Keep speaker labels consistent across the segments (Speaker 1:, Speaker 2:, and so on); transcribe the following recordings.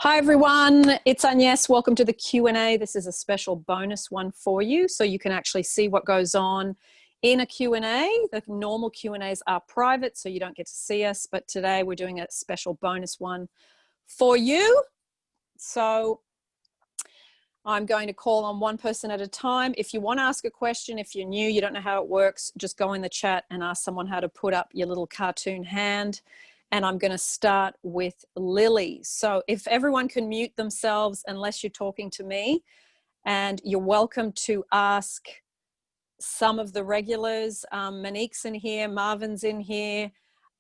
Speaker 1: Hi everyone, it's Agnes. Welcome to the Q&A. This is a special bonus one for you, so you can actually see what goes on in a Q&A. The normal Q&As are private, so you don't get to see us, but today we're doing a special bonus one for you. So I'm going to call on one person at a time. If you want to ask a question, if you're new, you don't know how it works, just go in the chat and ask someone how to put up your little cartoon hand. And I'm going to start with Lily. So if everyone can mute themselves unless you're talking to me, and you're welcome to ask some of the regulars. Monique's in here, Marvin's in here,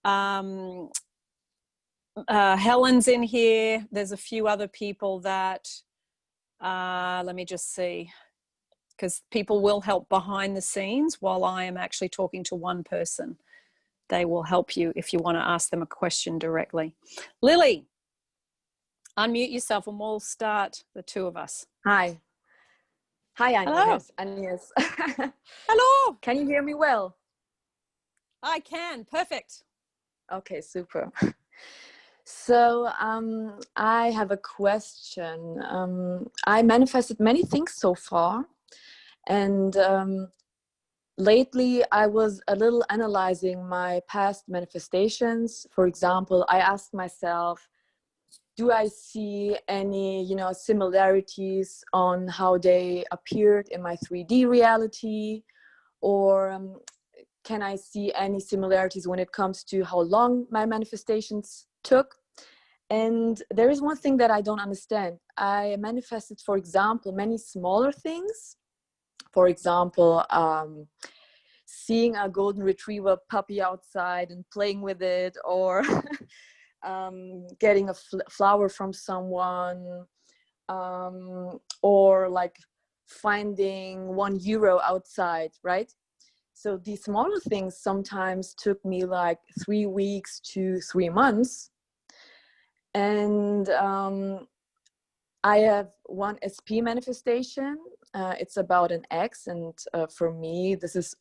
Speaker 1: Helen's in here. There's a few other people that, let me just see, because people will help behind the scenes while I am actually talking to one person. They will help you if you want to ask them a question directly. Lily, unmute yourself and we'll start, the two of us.
Speaker 2: Hi. Hi, Agnes.
Speaker 1: Hello.
Speaker 2: Agnes.
Speaker 1: Hello.
Speaker 2: Can you hear me well?
Speaker 1: I can. Perfect.
Speaker 2: Okay, super. So I have a question. I manifested many things so far, and lately I was a little analyzing my past manifestations. For example, I asked myself, do I see any, similarities on how they appeared in my 3D reality? Or can I see any similarities when it comes to how long my manifestations took? And there is one thing that I don't understand. I manifested, for example, many smaller things. For example, seeing a golden retriever puppy outside and playing with it, or getting a flower from someone, or like finding €1 outside, right? So these smaller things sometimes took me like 3 weeks to 3 months. And I have one SP manifestation. It's about an ex, and for me, this is,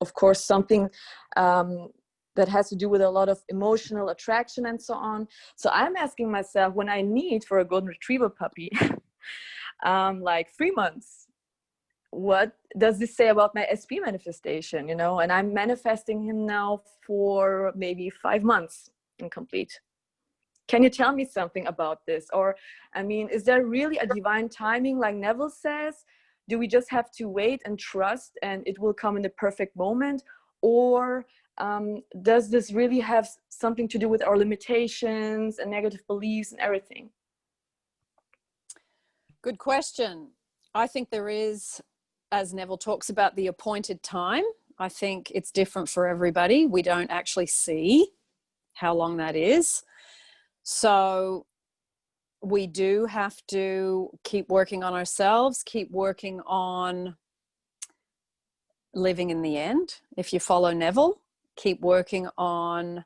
Speaker 2: of course, something that has to do with a lot of emotional attraction and so on. So I'm asking myself, when I need for a golden retriever puppy, like 3 months, what does this say about my SP manifestation, And I'm manifesting him now for maybe 5 months incomplete. Can you tell me something about this? Or, is there really a divine timing, like Neville says? Do we just have to wait and trust and it will come in the perfect moment? Or does this really have something to do with our limitations and negative beliefs and everything?
Speaker 1: Good question. I think there is, as Neville talks about, the appointed time. I think it's different for everybody. We don't actually see how long that is. So we do have to keep working on ourselves, keep working on living in the end. If you follow Neville, keep working on,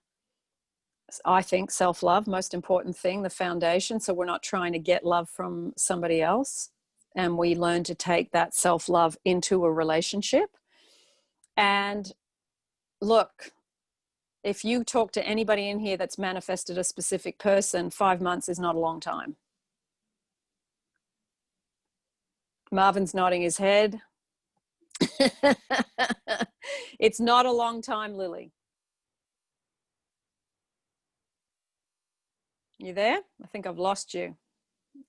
Speaker 1: I think, self-love, most important thing, the foundation. So we're not trying to get love from somebody else. And we learn to take that self-love into a relationship. And look, if you talk to anybody in here that's manifested a specific person, 5 months is not a long time. Marvin's nodding his head. It's not a long time, Lily. You there? I think I've lost you.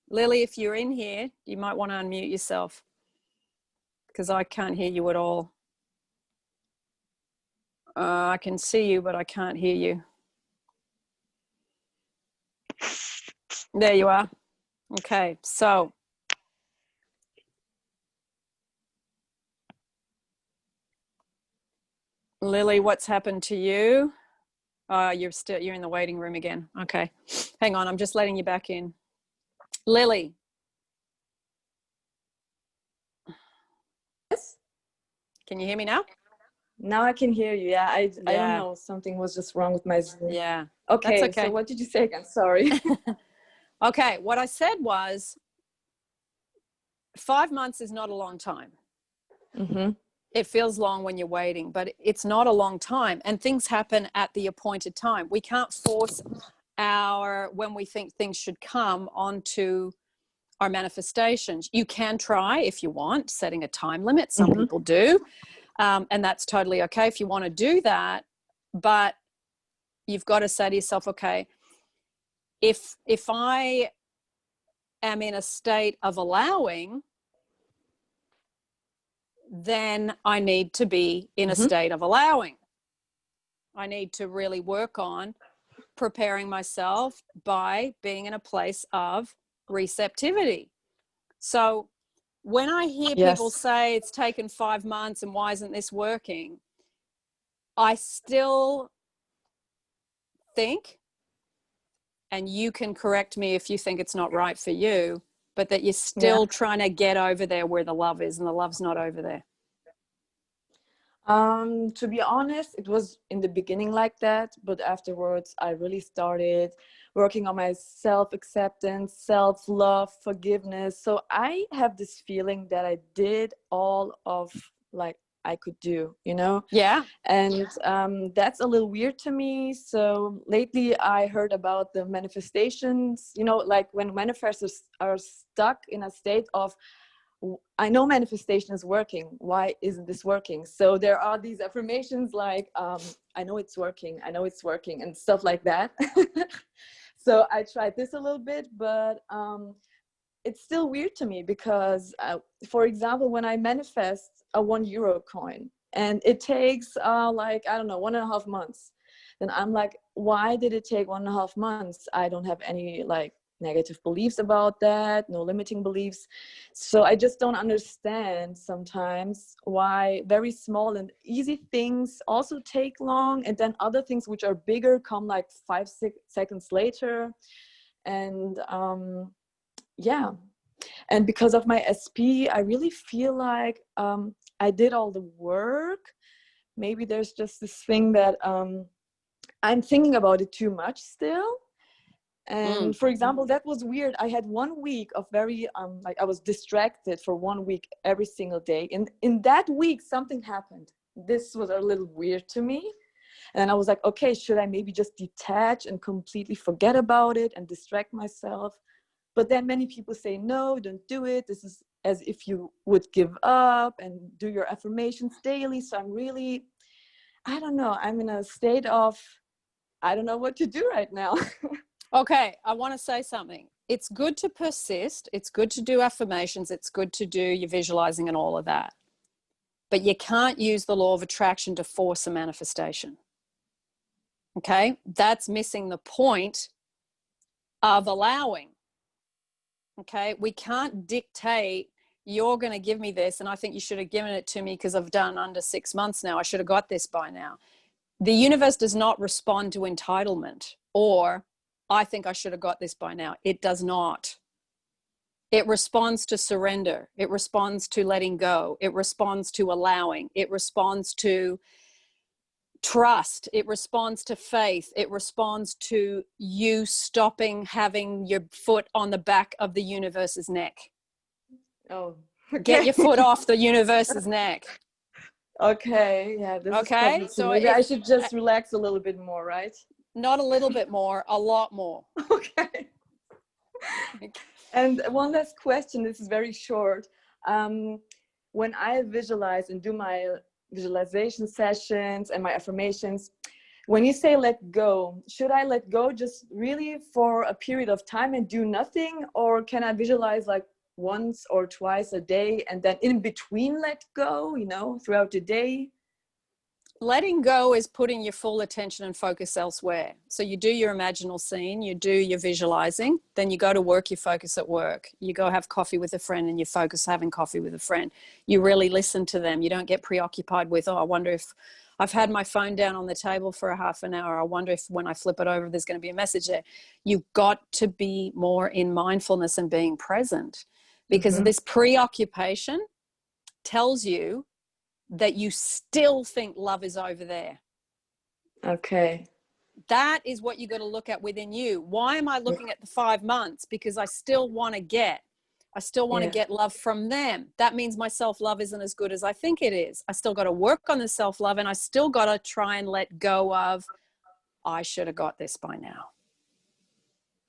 Speaker 1: Lily, if you're in here, you might want to unmute yourself because I can't hear you at all. I can see you, but I can't hear you. There you are. Okay, so Lily, what's happened to you? You're in the waiting room again. Okay, hang on. I'm just letting you back in. Lily.
Speaker 2: Yes.
Speaker 1: Can you hear me now?
Speaker 2: Now I can hear you. Yeah, I don't know. Something was just wrong with my Zoom.
Speaker 1: Yeah.
Speaker 2: Okay,
Speaker 1: That's okay.
Speaker 2: So what did you say again? Sorry.
Speaker 1: Okay, what I said was 5 months is not a long time.
Speaker 2: Mm-hmm.
Speaker 1: It feels long when you're waiting, but it's not a long time. And things happen at the appointed time. We can't force when we think things should come onto our manifestations. You can try if you want, setting a time limit. Some people do. And that's totally okay if you want to do that. But you've got to say to yourself, okay, if I am in a state of allowing, then I need to be in a state of allowing. I need to really work on preparing myself by being in a place of receptivity. So when I hear people say it's taken 5 months and why isn't this working, I still think, and you can correct me if you think it's not right for you, but that you're still trying to get over there where the love is, and the love's not over there.
Speaker 2: To be honest, it was in the beginning like that, but afterwards I really started working on my self-acceptance, self-love, forgiveness. So I have this feeling that I did all of like I could do, you know?
Speaker 1: Yeah.
Speaker 2: And that's a little weird to me. So lately I heard about the manifestations, you know, like when manifestors are stuck in a state of, I know manifestation is working. Why isn't this working? So there are these affirmations like, I know it's working, and stuff like that. So I tried this a little bit, but it's still weird to me because, for example, when I manifest a €1 coin and it takes like, I don't know, 1.5 months, then I'm like, why did it take 1.5 months? I don't have any like negative beliefs about that, no limiting beliefs. So I just don't understand sometimes why very small and easy things also take long, and then other things which are bigger come like 5-6 seconds later. And yeah, and because of my SP, I really feel like I did all the work. Maybe there's just this thing that I'm thinking about it too much still. And for example, that was weird. I had 1 week of very, like I was distracted for 1 week every single day. And in that week, something happened. This was a little weird to me. And I was like, okay, should I maybe just detach and completely forget about it and distract myself? But then many people say, no, don't do it. This is as if you would give up and do your affirmations daily. So I'm really, I don't know. I'm in a state of, I don't know what to do right now.
Speaker 1: Okay, I want to say something. It's good to persist. It's good to do affirmations. It's good to do your visualizing and all of that. But you can't use the law of attraction to force a manifestation. Okay? That's missing the point of allowing. Okay? We can't dictate, you're going to give me this, and I think you should have given it to me because I've done under 6 months now. I should have got this by now. The universe does not respond to entitlement or I think I should have got this by now. It does not. It responds to surrender. It responds to letting go. It responds to allowing. It responds to trust. It responds to faith. It responds to you stopping having your foot on the back of the universe's neck.
Speaker 2: Oh, okay.
Speaker 1: Get your foot off the universe's neck.
Speaker 2: Okay, yeah, this is probably
Speaker 1: So
Speaker 2: maybe I should just relax a little bit more, right?
Speaker 1: Not a little bit more, a lot more.
Speaker 2: Okay. And one last question, this is very short. When I visualize and do my visualization sessions and my affirmations, when you say let go, should I let go just really for a period of time and do nothing? Or can I visualize like once or twice a day and then in between let go, you know, throughout the day?
Speaker 1: Letting go is putting your full attention and focus elsewhere. So you do your imaginal scene, you do your visualizing, then you go to work, you focus at work. You go have coffee with a friend and you focus having coffee with a friend. You really listen to them. You don't get preoccupied with, oh, I wonder if I've had my phone down on the table for a half an hour. I wonder if when I flip it over, there's going to be a message there. You've got to be more in mindfulness and being present, because this preoccupation tells you that you still think love is over there.
Speaker 2: Okay.
Speaker 1: That is what you got to look at within you. Why am I looking at the 5 months? Because I still want to get love from them. That means my self-love isn't as good as I think it is. I still got to work on the self-love, and I still got to try and let go of, I should have got this by now.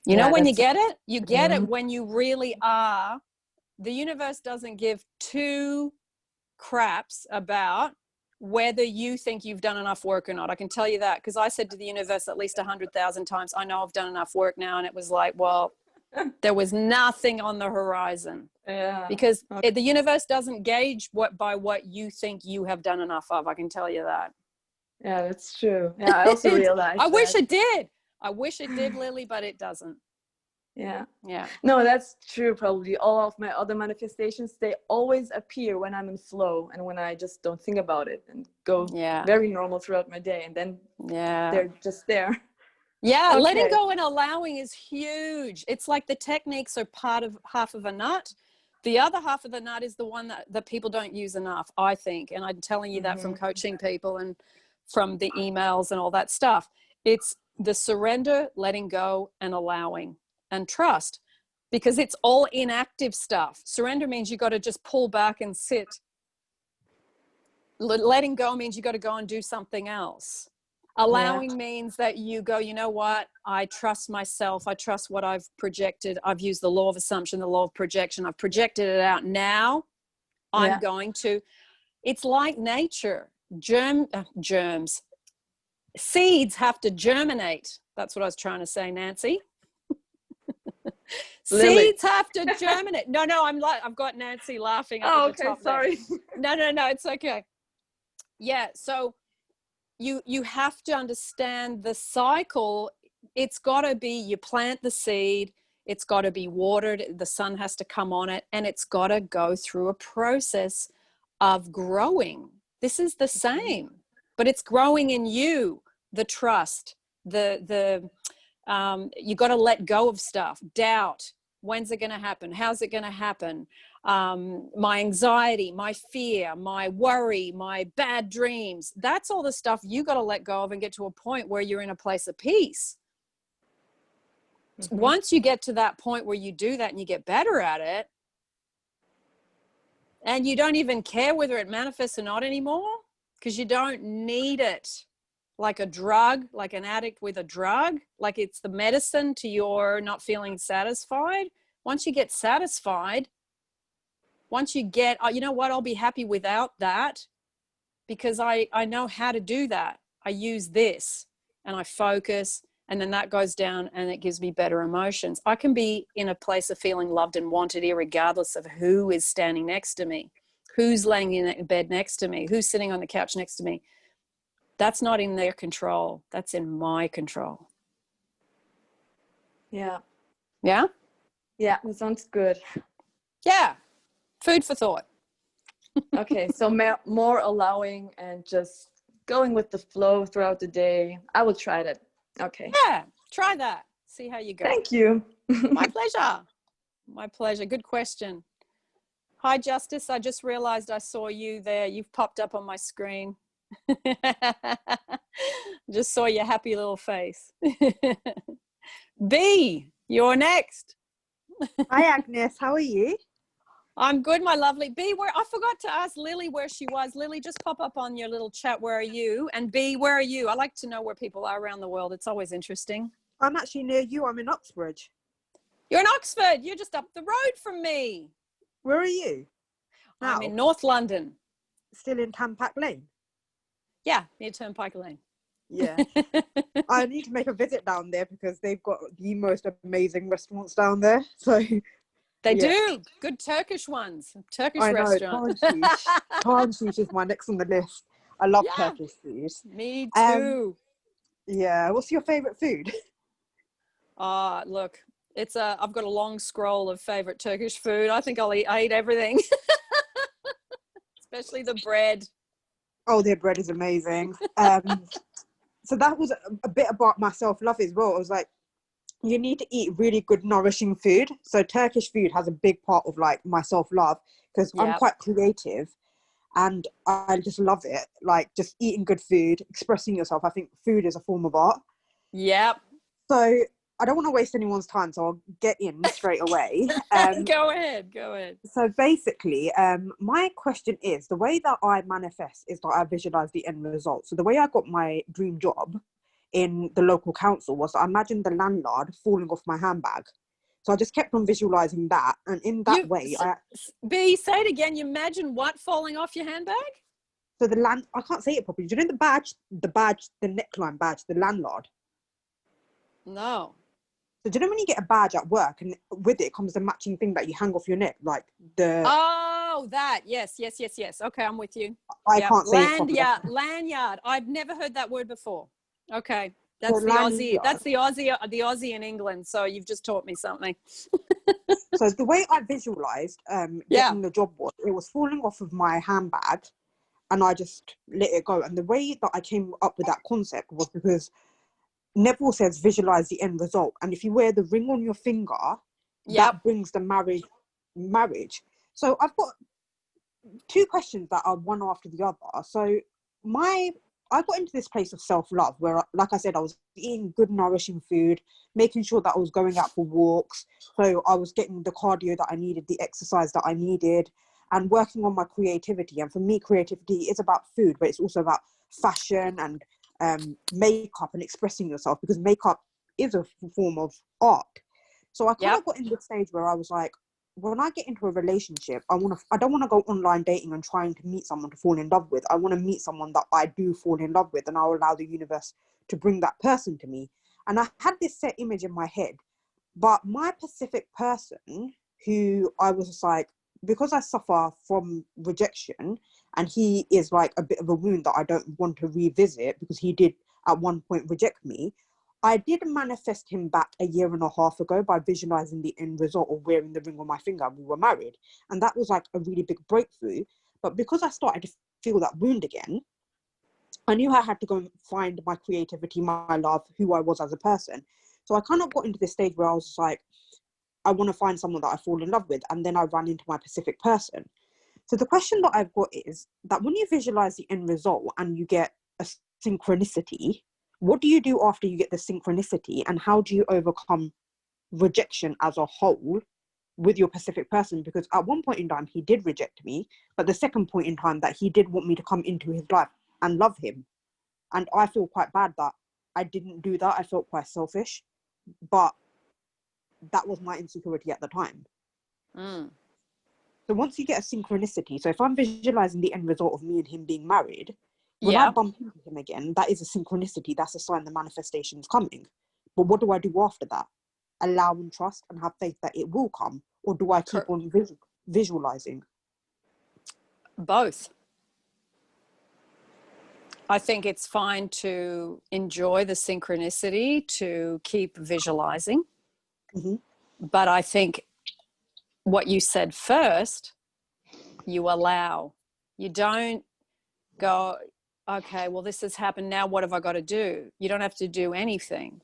Speaker 1: You know,
Speaker 2: Yeah,
Speaker 1: when you
Speaker 2: that's
Speaker 1: get it, you get it
Speaker 2: Mhm.
Speaker 1: when you really are. The universe doesn't give two craps about whether you think you've done enough work or not. I can tell you that because I said to the universe at least 100,000 times, I know I've done enough work now. And it was like, well, there was nothing on the horizon.
Speaker 2: Yeah.
Speaker 1: Because
Speaker 2: Okay.
Speaker 1: the universe doesn't gauge by what you think you have done enough of. I can tell you that.
Speaker 2: Yeah, that's true. Yeah, I also realized
Speaker 1: I wish
Speaker 2: that.
Speaker 1: it did. I wish it did, Lily, but it doesn't.
Speaker 2: Yeah.
Speaker 1: Yeah.
Speaker 2: No, that's true. Probably all of my other manifestations, they always appear when I'm in flow and when I just don't think about it and go very normal throughout my day. And then they're just there.
Speaker 1: Yeah,
Speaker 2: Okay.
Speaker 1: letting go and allowing is huge. It's like the techniques are part of half of a nut. The other half of the nut is the one that people don't use enough, I think. And I'm telling you that from coaching people and from the emails and all that stuff. It's the surrender, letting go, and allowing and trust, because it's all inactive stuff. Surrender means you got to just pull back and sit. Letting go means you got to go and do something else. Allowing means that you go, you know what? I trust myself. I trust what I've projected. I've used the law of assumption, the law of projection. I've projected it out. Now I'm going to, it's like nature. Germs. Seeds have to germinate. That's what I was trying to say, Nancy. Seeds have to germinate. No, I've got Nancy laughing up at the top.
Speaker 2: Sorry.
Speaker 1: No, it's okay. Yeah, so you have to understand the cycle. It's got to be, you plant the seed, it's got to be watered, the sun has to come on it, and it's got to go through a process of growing. This is the same, but it's growing in you, the trust, you got to let go of stuff, doubt. When's it going to happen? How's it going to happen? My anxiety, my fear, my worry, my bad dreams. That's all the stuff you got to let go of and get to a point where you're in a place of peace. Once you get to that point where you do that and you get better at it, and you don't even care whether it manifests or not anymore, because you don't need it like a drug, like an addict with a drug, like it's the medicine to your not feeling satisfied. Once you get satisfied, once you get, you know what, I'll be happy without that because I know how to do that. I use this and I focus, and then that goes down and it gives me better emotions. I can be in a place of feeling loved and wanted regardless of who is standing next to me, who's laying in bed next to me, who's sitting on the couch next to me. That's not in their control. That's in my control.
Speaker 2: Yeah.
Speaker 1: Yeah?
Speaker 2: Yeah, that sounds good.
Speaker 1: Yeah. Food for thought.
Speaker 2: Okay, so more allowing and just going with the flow throughout the day. I will try that. Okay.
Speaker 1: Yeah, try that. See how you go.
Speaker 2: Thank you.
Speaker 1: My pleasure. My pleasure. Good question. Hi, Justice. I just realized I saw you there. You've popped up on my screen. Just saw your happy little face. B, you're next.
Speaker 3: Hi, Agnes. How are you?
Speaker 1: I'm good, my lovely. B, I forgot to ask Lily where she was. Lily, just pop up on your little chat. Where are you? And B, where are you? I like to know where people are around the world. It's always interesting.
Speaker 3: I'm actually near you. I'm in Uxbridge.
Speaker 1: You're in Oxford. You're just up the road from me.
Speaker 3: Where are you? Now?
Speaker 1: I'm in North London.
Speaker 3: Still in Tampac Lane?
Speaker 1: Yeah, near Turnpike Lane.
Speaker 3: Yeah. I need to make a visit down there because they've got the most amazing restaurants down there. So
Speaker 1: they do. Good Turkish ones. Turkish
Speaker 3: I know,
Speaker 1: restaurant.
Speaker 3: Tarnshish is my next on the list. I love Turkish food.
Speaker 1: Me too.
Speaker 3: Yeah. What's your favorite food?
Speaker 1: Look, I've got a long scroll of favorite Turkish food. I think I eat everything. Especially the bread.
Speaker 3: Oh, their bread is amazing. So that was a bit about my self-love as well. I was like, you need to eat really good, nourishing food. So Turkish food has a big part of like my self-love because I'm quite creative and I just love it. Like just eating good food, expressing yourself. I think food is a form of art.
Speaker 1: Yep.
Speaker 3: So I don't want to waste anyone's time, so I'll get in straight away.
Speaker 1: Go ahead.
Speaker 3: So basically, my question is, the way that I manifest is that I visualize the end result. So the way I got my dream job in the local council was I imagined the landlord falling off my handbag. So I just kept on visualizing that. And in that way,
Speaker 1: B, say it again. You imagine what falling off your handbag?
Speaker 3: So I can't say it properly. Do you know the neckline badge, the landlord?
Speaker 1: No.
Speaker 3: So do you know when you get a badge at work and with it comes the matching thing that you hang off your neck, like the...
Speaker 1: Oh, that. Yes. Okay, I'm with you.
Speaker 3: I can't say it properly.
Speaker 1: Lanyard. I've never heard that word before. Okay. That's
Speaker 3: The
Speaker 1: the Aussie.
Speaker 3: lanyard.
Speaker 1: That's the Aussie in England. So you've just taught me something.
Speaker 3: So the way I visualized getting the job was falling off of my handbag and I just let it go. And the way that I came up with that concept was because Neville says visualize the end result. And if you wear the ring on your finger, that brings the marriage. So I've got two questions that are one after the other. So I got into this place of self-love where, like I said, I was eating good, nourishing food, making sure that I was going out for walks. So I was getting the cardio that I needed, the exercise that I needed, and working on my creativity. And for me, creativity is about food, but it's also about fashion and makeup and expressing yourself, because makeup is a form of art. So I kind of got into the stage where I was like, when I get into a relationship, I don't want to go online dating and trying to meet someone to fall in love with. I want to meet someone that I do fall in love with, and I'll allow the universe to bring that person to me. And I had this set image in my head, but my specific person, who I was just like, because I suffer from rejection, and he is like a bit of a wound that I don't want to revisit because he did at one point reject me. I did manifest him back a year and a half ago by visualizing the end result of wearing the ring on my finger. We were married, and that was like a really big breakthrough. But because I started to feel that wound again, I knew I had to go and find my creativity, my love, who I was as a person. So I kind of got into this stage where I was just like, I want to find someone that I fall in love with. And then I ran into my specific person. So the question that I've got is that when you visualize the end result and you get a synchronicity, what do you do after you get the synchronicity, and how do you overcome rejection as a whole with your specific person? Because at one point in time, he did reject me, but the second point in time that he did want me to come into his life and love him. And I feel quite bad that I didn't do that. I felt quite selfish, but that was my insecurity at the time. So once you get a synchronicity, so if I'm visualizing the end result of me and him being married, when I bump into him again, that is a synchronicity. That's a sign the manifestation is coming. But what do I do after that? Allow and trust and have faith that it will come? Or do I keep on visualizing?
Speaker 1: Both. I think it's fine to enjoy the synchronicity, to keep visualizing.
Speaker 3: Mm-hmm.
Speaker 1: But I think what you said first, you allow. You don't go, okay, well, this has happened. Now what have I got to do? You don't have to do anything.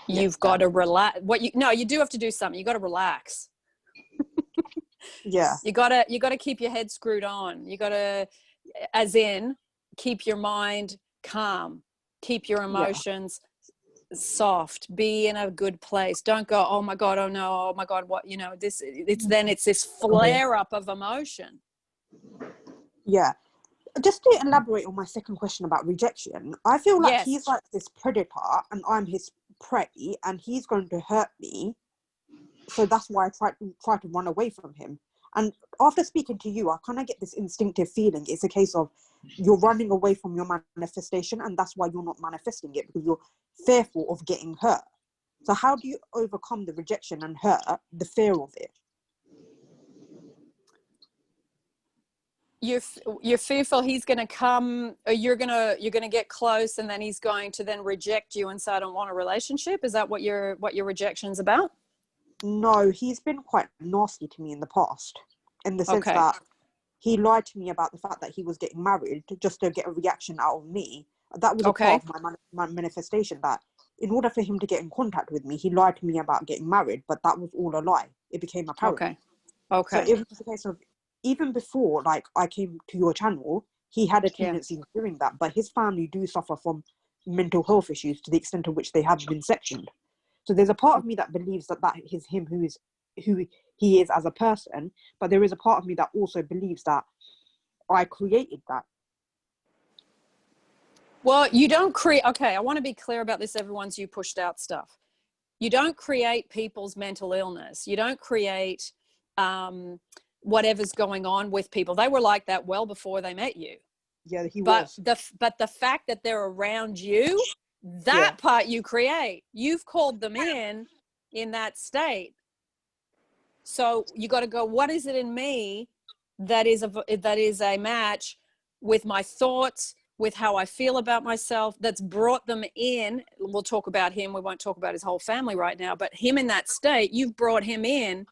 Speaker 1: You've got to relax. You do have to do something. You got to relax.
Speaker 3: Yeah.
Speaker 1: You got to keep your head screwed on. You got to, as in, keep your mind calm, keep your emotions soft, be in a good place. Don't go, oh my God, oh no, oh my God, what, it's this flare up of emotion.
Speaker 3: Yeah. Just to elaborate on my second question about rejection, I feel like he's like this predator and I'm his prey, and he's going to hurt me. So that's why I try to run away from him. And after speaking to you, I kind of get this instinctive feeling. It's a case of you're running away from your manifestation, and that's why you're not manifesting it, because you're fearful of getting hurt. So how do you overcome the rejection and hurt, the fear of it?
Speaker 1: You're fearful he's going to come, or you're going to get close, and then he's going to then reject you and say, I don't want a relationship. Is that what your rejection's about?
Speaker 3: No, he's been quite nasty to me in the past, in the sense that he lied to me about the fact that he was getting married just to get a reaction out of me. That was a part of my manifestation, that in order for him to get in contact with me, he lied to me about getting married, but that was all a lie. It became apparent.
Speaker 1: Okay.
Speaker 3: So it was a case of, even before like I came to your channel, he had a tendency of doing that, but his family do suffer from mental health issues to the extent to which they have been sectioned. So there's a part of me that believes that is him, who he is as a person, but there is a part of me that also believes that I created that.
Speaker 1: Well, you don't create, okay, I want to be clear about this, everyone's you pushed out stuff. You don't create people's mental illness. You don't create whatever's going on with people. They were like that well before they met you.
Speaker 3: Yeah, he
Speaker 1: But
Speaker 3: was.
Speaker 1: but the fact that they're around you, that part you create. You've called them in that state. So you got to go, what is it in me that is a match with my thoughts, with how I feel about myself, that's brought them in. We'll talk about him. We won't talk about his whole family right now, but him in that state, you've brought him in.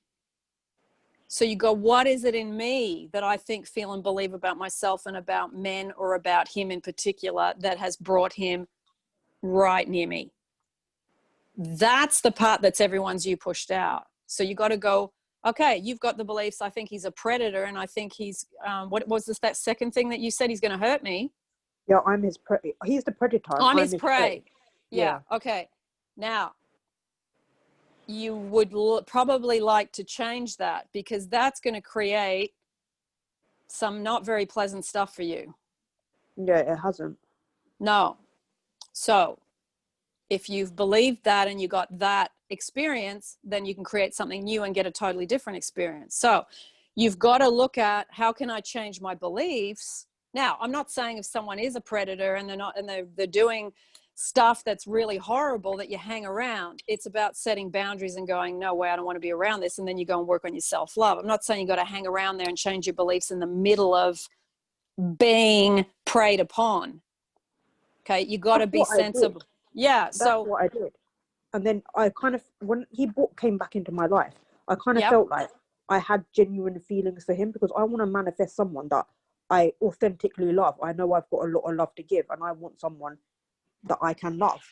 Speaker 1: So you go, what is it in me that I think, feel, and believe about myself and about men, or about him in particular, that has brought him right near me? That's the part that's everyone's you pushed out. So you got to go, okay, you've got the beliefs. I think he's a predator, and I think he's, what was this, that second thing that you said, he's going to hurt me?
Speaker 3: Yeah, I'm his prey. He's the predator.
Speaker 1: I'm his prey. Yeah. Okay. Now, you would probably like to change that, because that's going to create some not very pleasant stuff for you.
Speaker 3: Yeah, it hasn't.
Speaker 1: No. So if you've believed that and you got that experience, then you can create something new and get a totally different experience. So you've got to look at, how can I change my beliefs? Now, I'm not saying if someone is a predator and they're doing stuff that's really horrible that you hang around. It's about setting boundaries and going, no way, I don't want to be around this. And then you go and work on your self-love. I'm not saying you got to hang around there and change your beliefs in the middle of being preyed upon. Okay. You got to be sensible. Yeah.
Speaker 3: That's what I did. And then I kind of, when he came back into my life, I kind of felt like I had genuine feelings for him, because I want to manifest someone that I authentically love. I know I've got a lot of love to give, and I want someone that I can love.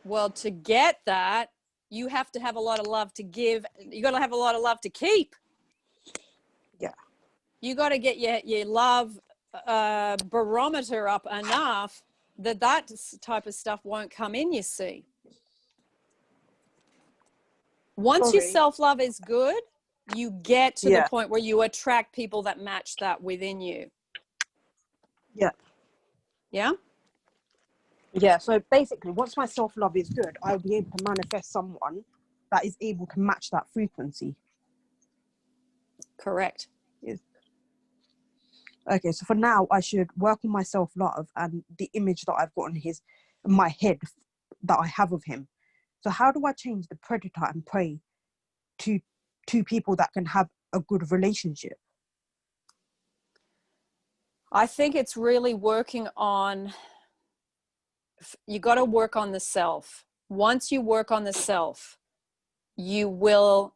Speaker 1: Well, to get that, you have to have a lot of love to give. You got to have a lot of love to keep.
Speaker 3: Yeah.
Speaker 1: You got to get your love barometer up enough that type of stuff won't come in, you see. Once your self-love is good, you get to the point where you attract people that match that within you.
Speaker 3: Yeah.
Speaker 1: Yeah?
Speaker 3: Yeah, so basically, once my self-love is good, I'll be able to manifest someone that is able to match that frequency.
Speaker 1: Correct.
Speaker 3: Yes. Okay, so for now, I should work on my self-love and the image that I've got in my head that I have of him. So how do I change the predator and prey to two people that can have a good relationship?
Speaker 1: I think it's really working on, you got to work on the self. Once you work on the self, what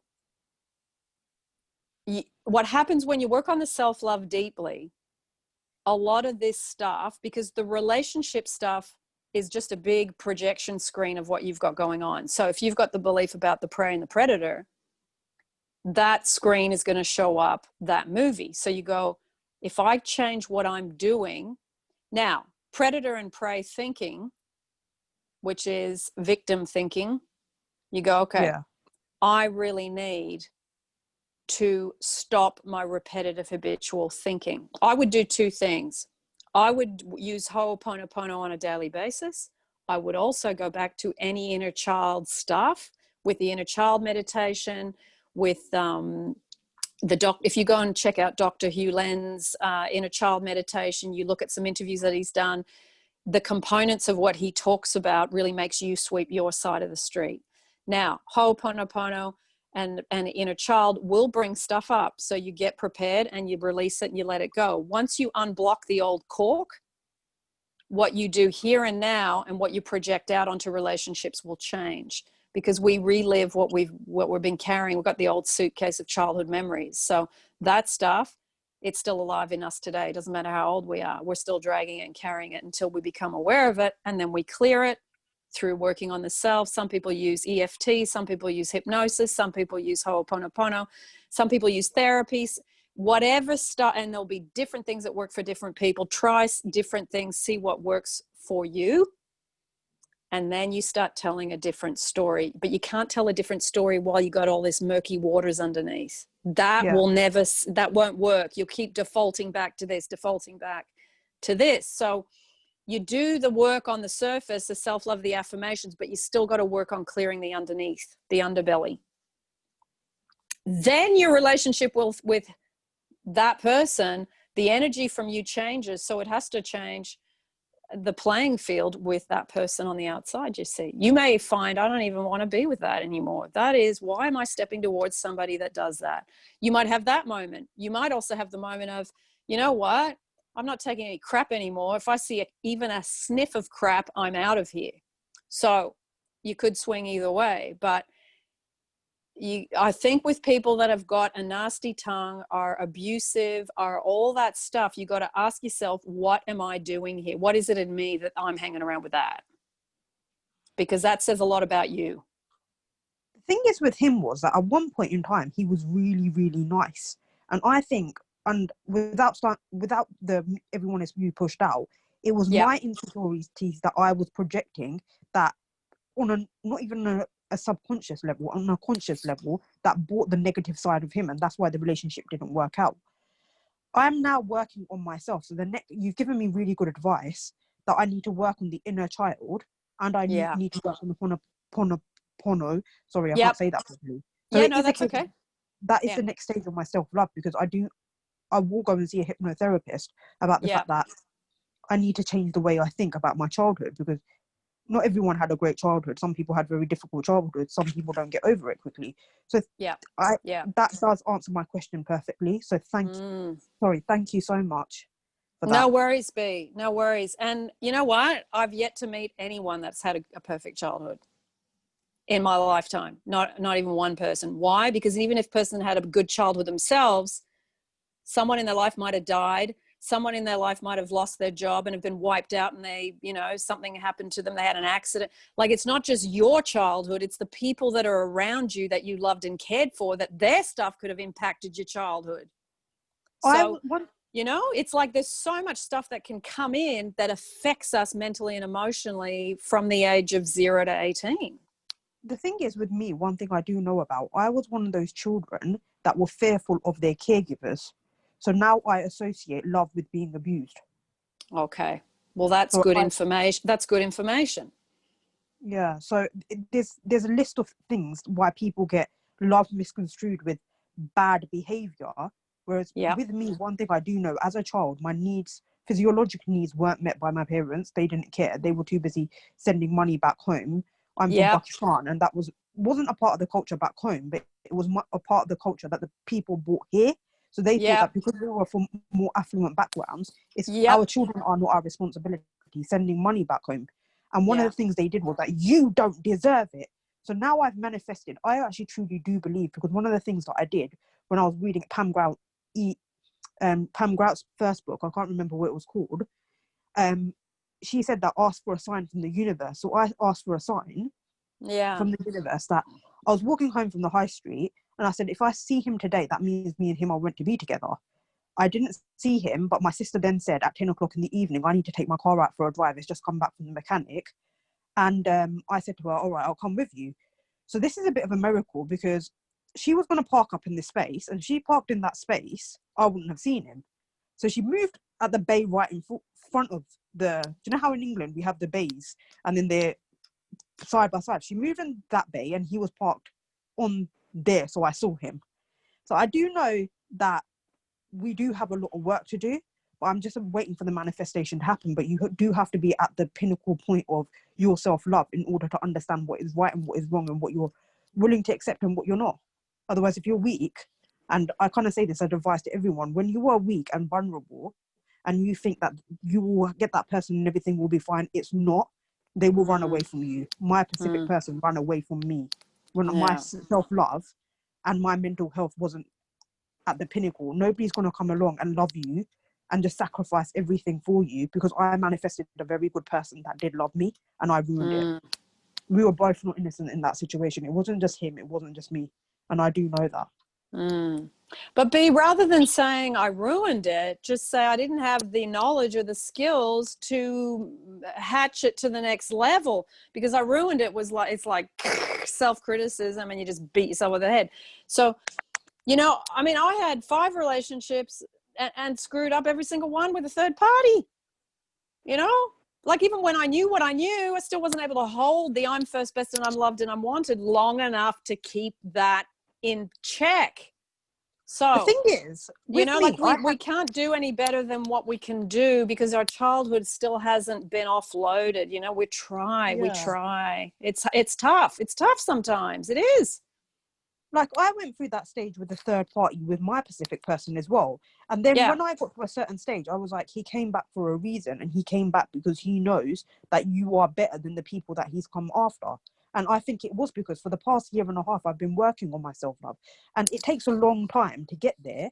Speaker 1: happens when you work on the self-love deeply, a lot of this stuff, because the relationship stuff is just a big projection screen of what you've got going on. So if you've got the belief about the prey and the predator, that screen is going to show up that movie. So you go, if I change what I'm doing now, predator and prey thinking, which is victim thinking, you go, okay, I really need to stop my repetitive habitual thinking. I would do two things. I would use Ho'oponopono on a daily basis. I would also go back to any inner child stuff with the inner child meditation, with if you go and check out Dr. Hugh Len's inner child meditation, you look at some interviews that he's done, the components of what he talks about really makes you sweep your side of the street. Now, Ho'oponopono and inner child will bring stuff up. So you get prepared and you release it and you let it go. Once you unblock the old cork, what you do here and now and what you project out onto relationships will change, because we relive what we've been carrying. We've got the old suitcase of childhood memories. So that stuff, it's still alive in us today. It doesn't matter how old we are. We're still dragging it and carrying it until we become aware of it, and then we clear it through working on the self. Some people use EFT, some people use hypnosis, some people use Ho'oponopono, some people use therapies, whatever stuff, and there'll be different things that work for different people. Try different things, see what works for you, and then you start telling a different story. But you can't tell a different story while you got all this murky waters underneath. That won't work. You'll keep defaulting back to this, defaulting back. to this. So you do the work on the surface, the self-love, the affirmations, but you still got to work on clearing the underneath, the underbelly. Then your relationship with that person, the energy from you changes. So it has to change the playing field with that person on the outside. You see, you may find, I don't even want to be with that anymore. That is, why am I stepping towards somebody that does that? You might have that moment. You might also have the moment of, you know what? I'm not taking any crap anymore. If I see even a sniff of crap, I'm out of here. So you could swing either way, but I think with people that have got a nasty tongue, are abusive, are all that stuff, you got to ask yourself, what am I doing here? What is it in me that I'm hanging around with that? Because that says a lot about you.
Speaker 3: The thing is with him was that at one point in time, he was really, really nice. And I think, and without everyone is being pushed out, it was my insecurities that I was projecting that on not even a subconscious level, on a conscious level, that brought the negative side of him, and that's why the relationship didn't work out. I'm now working on myself. So you've given me really good advice that I need to work on the inner child, and I need to work on the pono. Sorry, I can't say that properly. So
Speaker 1: that's okay.
Speaker 3: That is the next stage of my self-love, because I will go and see a hypnotherapist about the fact that I need to change the way I think about my childhood, because not everyone had a great childhood. Some people had very difficult childhood. Some people don't get over it quickly. So that does answer my question perfectly. So thank you so much for that.
Speaker 1: No worries, B. No worries. And you know what? I've yet to meet anyone that's had a perfect childhood in my lifetime. Not even one person. Why? Because even if a person had a good childhood themselves, someone in their life might have died. Someone in their life might have lost their job and have been wiped out, and something happened to them. They had an accident. Like, it's not just your childhood. It's the people that are around you that you loved and cared for, that their stuff could have impacted your childhood. So, it's like there's so much stuff that can come in that affects us mentally and emotionally from the age of 0 to 18.
Speaker 3: The thing is with me, one thing I do know about, I was one of those children that were fearful of their caregivers. So now I associate love with being abused.
Speaker 1: Okay. Well, that's good information. That's good information.
Speaker 3: Yeah. So there's a list of things why people get love misconstrued with bad behavior. Whereas with me, one thing I do know, as a child, my physiological needs weren't met by my parents. They didn't care. They were too busy sending money back home. I'm from Pakistan, and that wasn't a part of the culture back home, but it was a part of the culture that the people brought here. So they thought that because we were from more affluent backgrounds, our children are not our responsibility, sending money back home. And one of the things they did was that you don't deserve it. So now I've manifested. I actually truly do believe, because one of the things that I did when I was reading Pam Grout's first book, I can't remember what it was called. She said that ask for a sign from the universe. So I asked for a sign from the universe that I was walking home from the high street, and I said, if I see him today, that means me and him are meant to be together. I didn't see him, but my sister then said at 10 o'clock in the evening, I need to take my car out for a drive. It's just come back from the mechanic. And I said to her, all right, I'll come with you. So this is a bit of a miracle, because she was going to park up in this space, and she parked in that space. I wouldn't have seen him. So she moved at the bay right in front of do you know how in England we have the bays and then they're side by side? She moved in that bay and he was parked on there, so I saw him. So I do know that we do have a lot of work to do, but I'm just waiting for the manifestation to happen. But you do have to be at the pinnacle point of your self-love in order to understand what is right and what is wrong, and what you're willing to accept and what you're not. Otherwise, if you're weak, and I kind of say this as advice to everyone, when you are weak and vulnerable and you think that you will get that person and everything will be fine, it's not. They will run away from you. My Pacific person ran away from me when my self-love and my mental health wasn't at the pinnacle. Nobody's going to come along and love you and just sacrifice everything for you, because I manifested a very good person that did love me, and I ruined it. We were both not innocent in that situation. It wasn't just him, it wasn't just me, and I do know that.
Speaker 1: But B, rather than saying I ruined it, just say I didn't have the knowledge or the skills to hatch it to the next level, because I ruined it was like, it's like self-criticism, and you just beat yourself over the head. So, I mean, I had 5 relationships and screwed up every single one with a third party. you know, like even when I knew what I knew, I still wasn't able to hold the I'm first, best, and I'm loved and I'm wanted long enough to keep that in check. So
Speaker 3: The thing is,
Speaker 1: you
Speaker 3: with
Speaker 1: know,
Speaker 3: me,
Speaker 1: like we can't do any better than what we can do because our childhood still hasn't been offloaded. You know, we try. It's tough. It's tough sometimes. It is.
Speaker 3: like I went through that stage with the third party with my Pacific person as well. And then
Speaker 1: Yeah.
Speaker 3: when I got to a certain stage, I was like, he came back for a reason, and he came back because he knows that you are better than the people that he's come after. And I think it was because for the past year and a half, I've been working on my self-love, and it takes a long time to get there.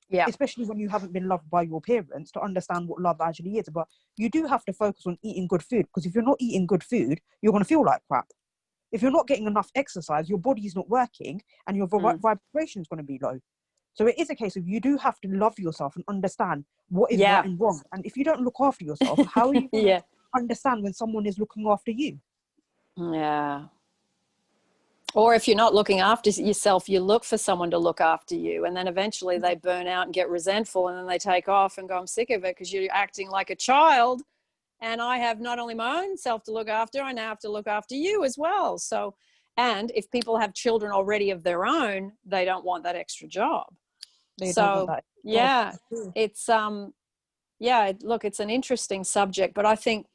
Speaker 1: Yeah.
Speaker 3: Especially when you haven't been loved by your parents to understand what love actually is. But you do have to focus on eating good food, because if you're not eating good food, you're going to feel like crap. If you're not getting enough exercise, your body's not working and your vibration is going to be low. So it is a case of you do have to love yourself and understand what is right and wrong. And if you don't look after yourself, how are you going to understand when someone is looking after you?
Speaker 1: Yeah. Or if you're not looking after yourself, you look for someone to look after you. And then eventually they burn out and get resentful, and then they take off and go, I'm sick of it because you're acting like a child. And I have not only my own self to look after, I now have to look after you as well. So, and if people have children already of their own, they don't want that extra job.
Speaker 3: They don't want that
Speaker 1: yeah,
Speaker 3: job.
Speaker 1: it's, look, it's an interesting subject, but I think,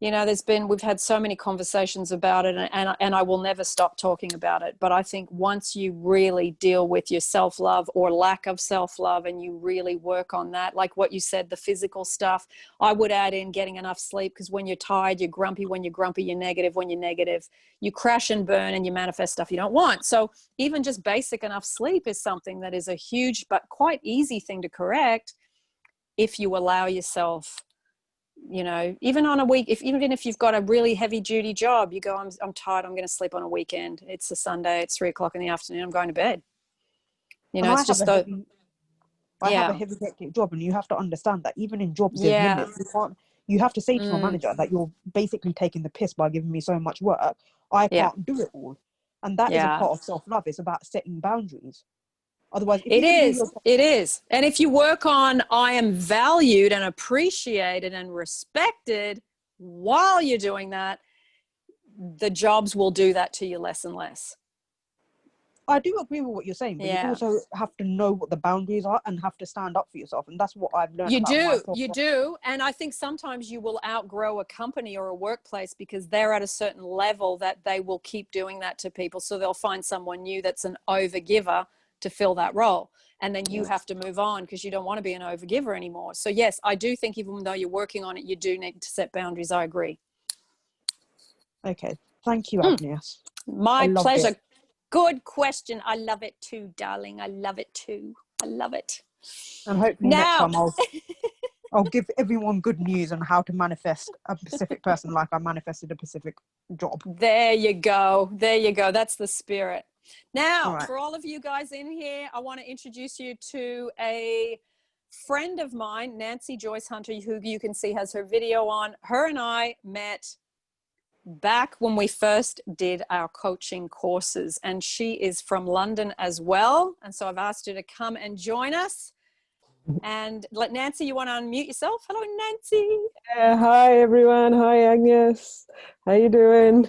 Speaker 1: you know, we've had so many conversations about it, and I will never stop talking about it. But I think once you really deal with your self-love or lack of self-love, and you really work on that, like what you said, the physical stuff, I would add in getting enough sleep, because when you're tired, you're grumpy. When you're grumpy, you're negative. When you're negative, you crash and burn and you manifest stuff you don't want. So even just basic enough sleep is something that is a huge but quite easy thing to correct if you allow yourself. You know, even on a week, even if you've got a really heavy duty job, you go, I'm tired, I'm going to sleep on a weekend. It's a Sunday, it's 3:00 in the afternoon, I'm going to bed. You know,
Speaker 3: And
Speaker 1: it's just the,
Speaker 3: I have a heavy hectic job, and you have to understand that even in jobs there's limits. You have to say to your manager that you're basically taking the piss by giving me so much work. I can't do it all. And that is a part of self-love. It's about setting boundaries. Otherwise, if
Speaker 1: it is. And if you work on, I am valued and appreciated and respected while you're doing that, the jobs will do that to you less and less.
Speaker 3: I do agree with what you're saying, but you also have to know what the boundaries are and have to stand up for yourself. And that's what I've learned.
Speaker 1: You do. And I think sometimes you will outgrow a company or a workplace because they're at a certain level that they will keep doing that to people. So they'll find someone new that's an overgiver to fill that role. And then you have to move on because you don't want to be an overgiver anymore. So yes, I do think even though you're working on it, you do need to set boundaries. I agree.
Speaker 3: Okay. Thank you, Agnes.
Speaker 1: My pleasure. Good question. I love it too, darling. I love it too. I love it.
Speaker 3: And hopefully next time I'll give everyone good news on how to manifest a Pacific person like I manifested a Pacific job.
Speaker 1: There you go. There you go. That's the spirit. Now, for all of you guys in here, I want to introduce you to a friend of mine, Nancy Joyce Hunter, who you can see has her video on. Her and I met back when we first did our coaching courses, and she is from London as well. And so I've asked her to come and join us. And let Nancy, you want to unmute yourself? Hello, Nancy.
Speaker 4: Hi, everyone. Hi, Agnes. How you doing?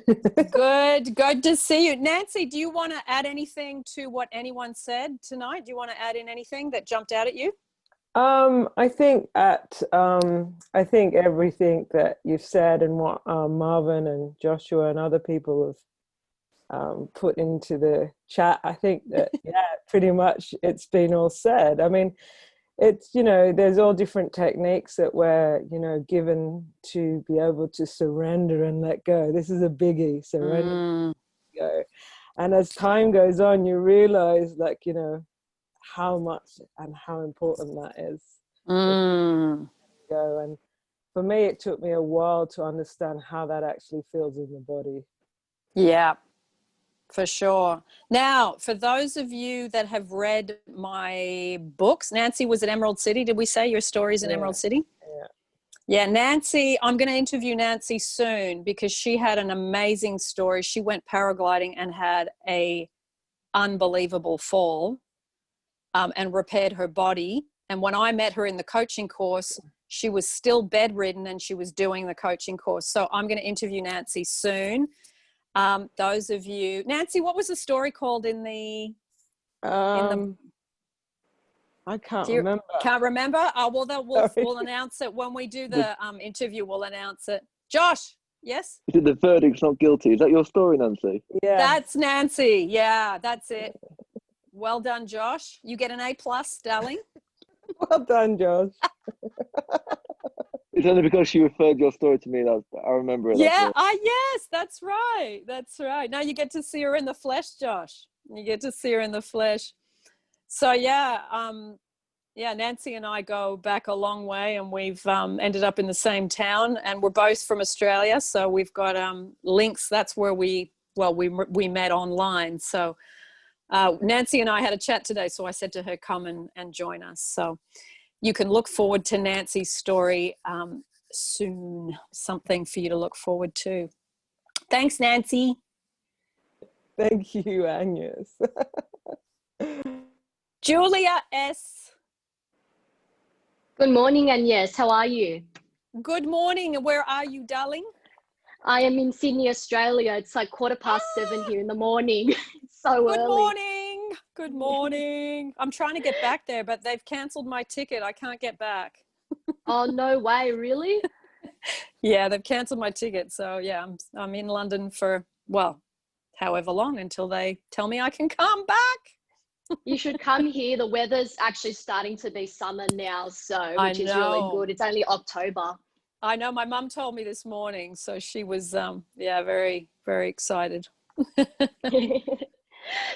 Speaker 1: Good to see you. Nancy, do you want to add anything to what anyone said tonight? Do you want to add in anything that jumped out at you?
Speaker 4: I think everything that you've said and what Marvin and Joshua and other people have put into the chat, I think that, pretty much it's been all said. I mean, it's, there's all different techniques that we're, given to be able to surrender and let go. This is a biggie, surrender, go. And as time goes on, you realize, how much and how important that is. And for me, it took me a while to understand how that actually feels in the body.
Speaker 1: Yeah, for sure. Now, for those of you that have read my books, Nancy was at Emerald City. Did we say your stories in Emerald City? Yeah, Nancy, I'm going to interview Nancy soon because she had an amazing story. She went paragliding and had a unbelievable fall and repaired her body. And when I met her in the coaching course, she was still bedridden and she was doing the coaching course. So I'm going to interview Nancy soon. Those of you, Nancy, what was the story called in the
Speaker 4: I can't remember.
Speaker 1: Can't remember? Oh, well, we'll announce it when we do the interview. We'll announce it. Josh, yes?
Speaker 5: Is it the verdict's not guilty? Is that your story, Nancy?
Speaker 4: Yeah.
Speaker 1: That's Nancy. Yeah, that's it. Well done, Josh. You get an A+, darling.
Speaker 4: Well done, Josh.
Speaker 5: It's only because she referred your story to me that I remember it.
Speaker 1: Yeah, yes, that's right. That's right. Now you get to see her in the flesh, Josh. You get to see her in the flesh. So Nancy and I go back a long way, and we've ended up in the same town, and we're both from Australia. So we've got links. That's where we met online. So Nancy and I had a chat today. So I said to her, come and join us. So you can look forward to Nancy's story soon. Something for you to look forward to. Thanks, Nancy.
Speaker 4: Thank you, Agnes.
Speaker 1: Julia S.
Speaker 6: Good morning, Agnes. How are you?
Speaker 1: Good morning. Where are you, darling?
Speaker 6: I am in Sydney, Australia. It's like 7:15 here in the morning. It's so
Speaker 1: Good
Speaker 6: early.
Speaker 1: morning. Good morning. I'm trying to get back there, but they've cancelled my ticket. I can't get back.
Speaker 6: Oh, no way. Really?
Speaker 1: Yeah, they've cancelled my ticket. So yeah, I'm in London for, well, however long until they tell me I can come back.
Speaker 6: You should come here. The weather's actually starting to be summer now, which is really good. It's only October.
Speaker 1: I know. My mum told me this morning, so she was very, very excited.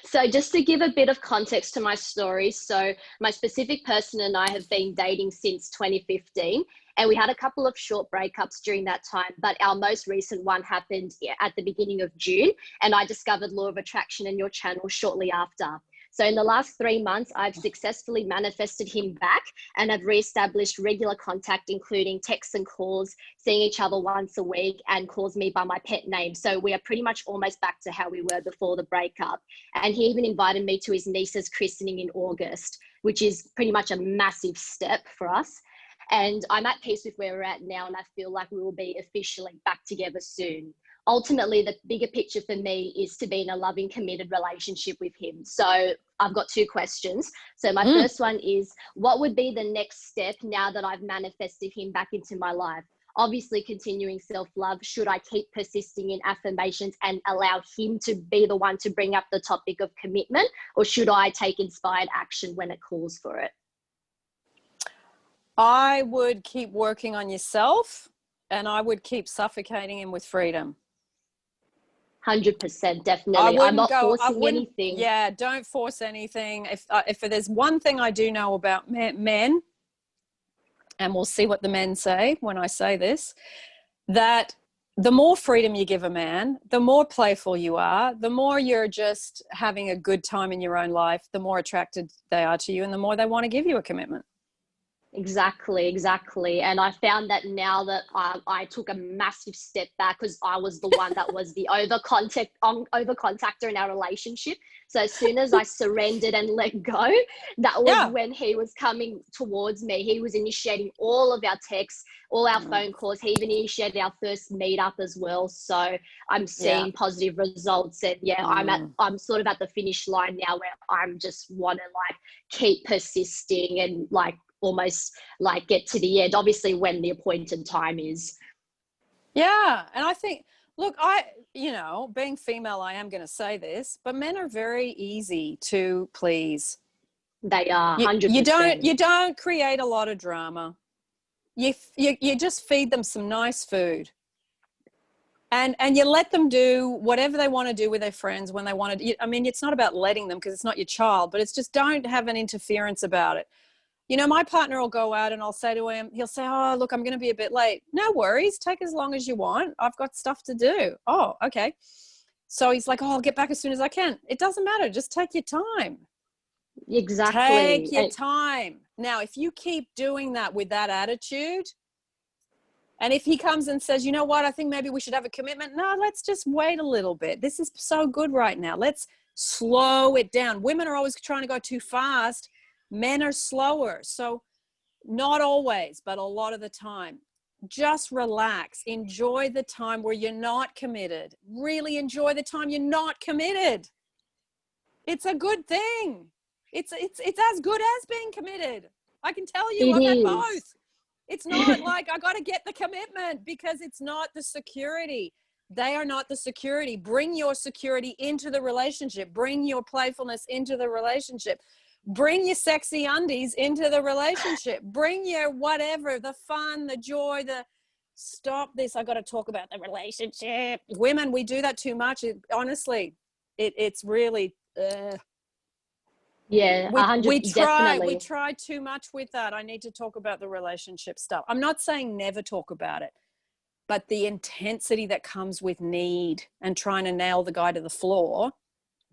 Speaker 6: So just to give a bit of context to my story, so my specific person and I have been dating since 2015, and we had a couple of short breakups during that time, but our most recent one happened at the beginning of June, and I discovered Law of Attraction in your channel shortly after. So in the last 3 months, I've successfully manifested him back and have reestablished regular contact, including texts and calls, seeing each other once a week, and calls me by my pet name. So we are pretty much almost back to how we were before the breakup. And he even invited me to his niece's christening in August, which is pretty much a massive step for us. And I'm at peace with where we're at now, and I feel like we will be officially back together soon. Ultimately, the bigger picture for me is to be in a loving, committed relationship with him. So I've got 2 questions. So my first one is, what would be the next step now that I've manifested him back into my life? Obviously, continuing self-love. Should I keep persisting in affirmations and allow him to be the one to bring up the topic of commitment? Or should I take inspired action when it calls for it?
Speaker 1: I would keep working on yourself, and I would keep suffocating him with freedom.
Speaker 6: 100%, definitely. I'm not forcing anything.
Speaker 1: Yeah, don't force anything. If there's one thing I do know about men, and we'll see what the men say when I say this, that the more freedom you give a man, the more playful you are, the more you're just having a good time in your own life, the more attracted they are to you, and the more they want to give you a commitment.
Speaker 6: Exactly. And I found that now that I took a massive step back, because I was the one that was the over contactor in our relationship. So as soon as I surrendered and let go, that was when he was coming towards me. He was initiating all of our texts, all our phone calls. He even initiated our first meetup as well. So I'm seeing positive results, and I'm sort of at the finish line now, where I'm just want to like keep persisting and like almost like get to the end, obviously when the appointed time is.
Speaker 1: Yeah. And I think, look, being female, I am going to say this, but men are very easy to please.
Speaker 6: They are 100%.
Speaker 1: You don't create a lot of drama. You just feed them some nice food. And you let them do whatever they want to do with their friends when they want to. I mean, it's not about letting them, because it's not your child, but it's just don't have an interference about it. You know, my partner will go out and I'll say to him, he'll say, oh, look, I'm going to be a bit late. No worries. Take as long as you want. I've got stuff to do. Oh, okay. So he's like, oh, I'll get back as soon as I can. It doesn't matter. Just take your time.
Speaker 6: Exactly.
Speaker 1: Take your time. Now, if you keep doing that with that attitude, and if he comes and says, you know what, I think maybe we should have a commitment. No, let's just wait a little bit. This is so good right now. Let's slow it down. Women are always trying to go too fast. Men are slower. So Not always, but a lot of the time. Just relax. Enjoy the time where you're not committed. Really enjoy the time you're not committed. It's a good thing. It's as good as being committed. I can tell you, I've had both. It's not like I got to get the commitment, because it's not the security. They are not the security. Bring your security into the relationship. Bring your playfulness into the relationship. Bring your sexy undies into the relationship. Bring your whatever, the fun, the joy, stop this. I got to talk about the relationship. Women, we do that too much. Honestly, it's really,
Speaker 6: Yeah, 100, definitely.
Speaker 1: We try too much with that. I need to talk about the relationship stuff. I'm not saying never talk about it, but the intensity that comes with need and trying to nail the guy to the floor,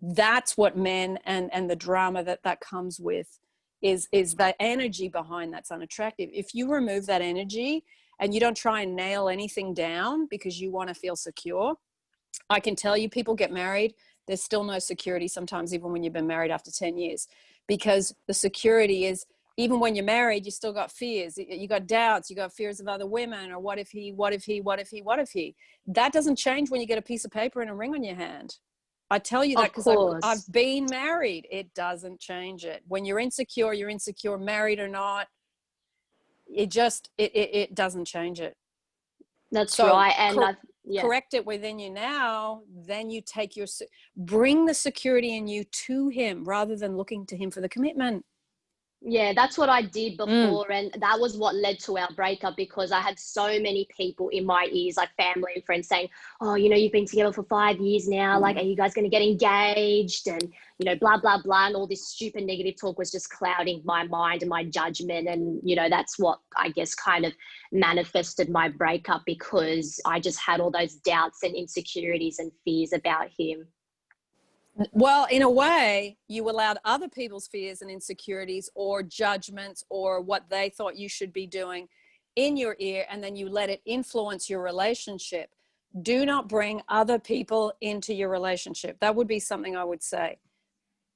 Speaker 1: that's what men and the drama that comes with is the energy behind that's unattractive. If you remove that energy and you don't try and nail anything down because you want to feel secure, I can tell you, people get married, there's still no security sometimes, even when you've been married after 10 years, because the security is, even when you're married, you still got fears. You got doubts. You got fears of other women, or what if he, what if he, what if he, what if he. That doesn't change when you get a piece of paper and a ring on your hand. I tell you that because I've been married. It doesn't change it. When you're insecure, married or not. It just, it doesn't change it.
Speaker 6: That's right. And
Speaker 1: correct it within you now, then you take bring the security in you to him rather than looking to him for the commitment.
Speaker 6: Yeah, that's what I did before. And that was what led to our breakup, because I had so many people in my ears, like family and friends, saying, oh, you've been together for 5 years now. Like, are you guys going to get engaged? And, blah, blah, blah. And all this stupid negative talk was just clouding my mind and my judgment. And, that's what I guess kind of manifested my breakup, because I just had all those doubts and insecurities and fears about him.
Speaker 1: Well, in a way, you allowed other people's fears and insecurities or judgments or what they thought you should be doing in your ear, and then you let it influence your relationship. Do not bring other people into your relationship. That would be something I would say.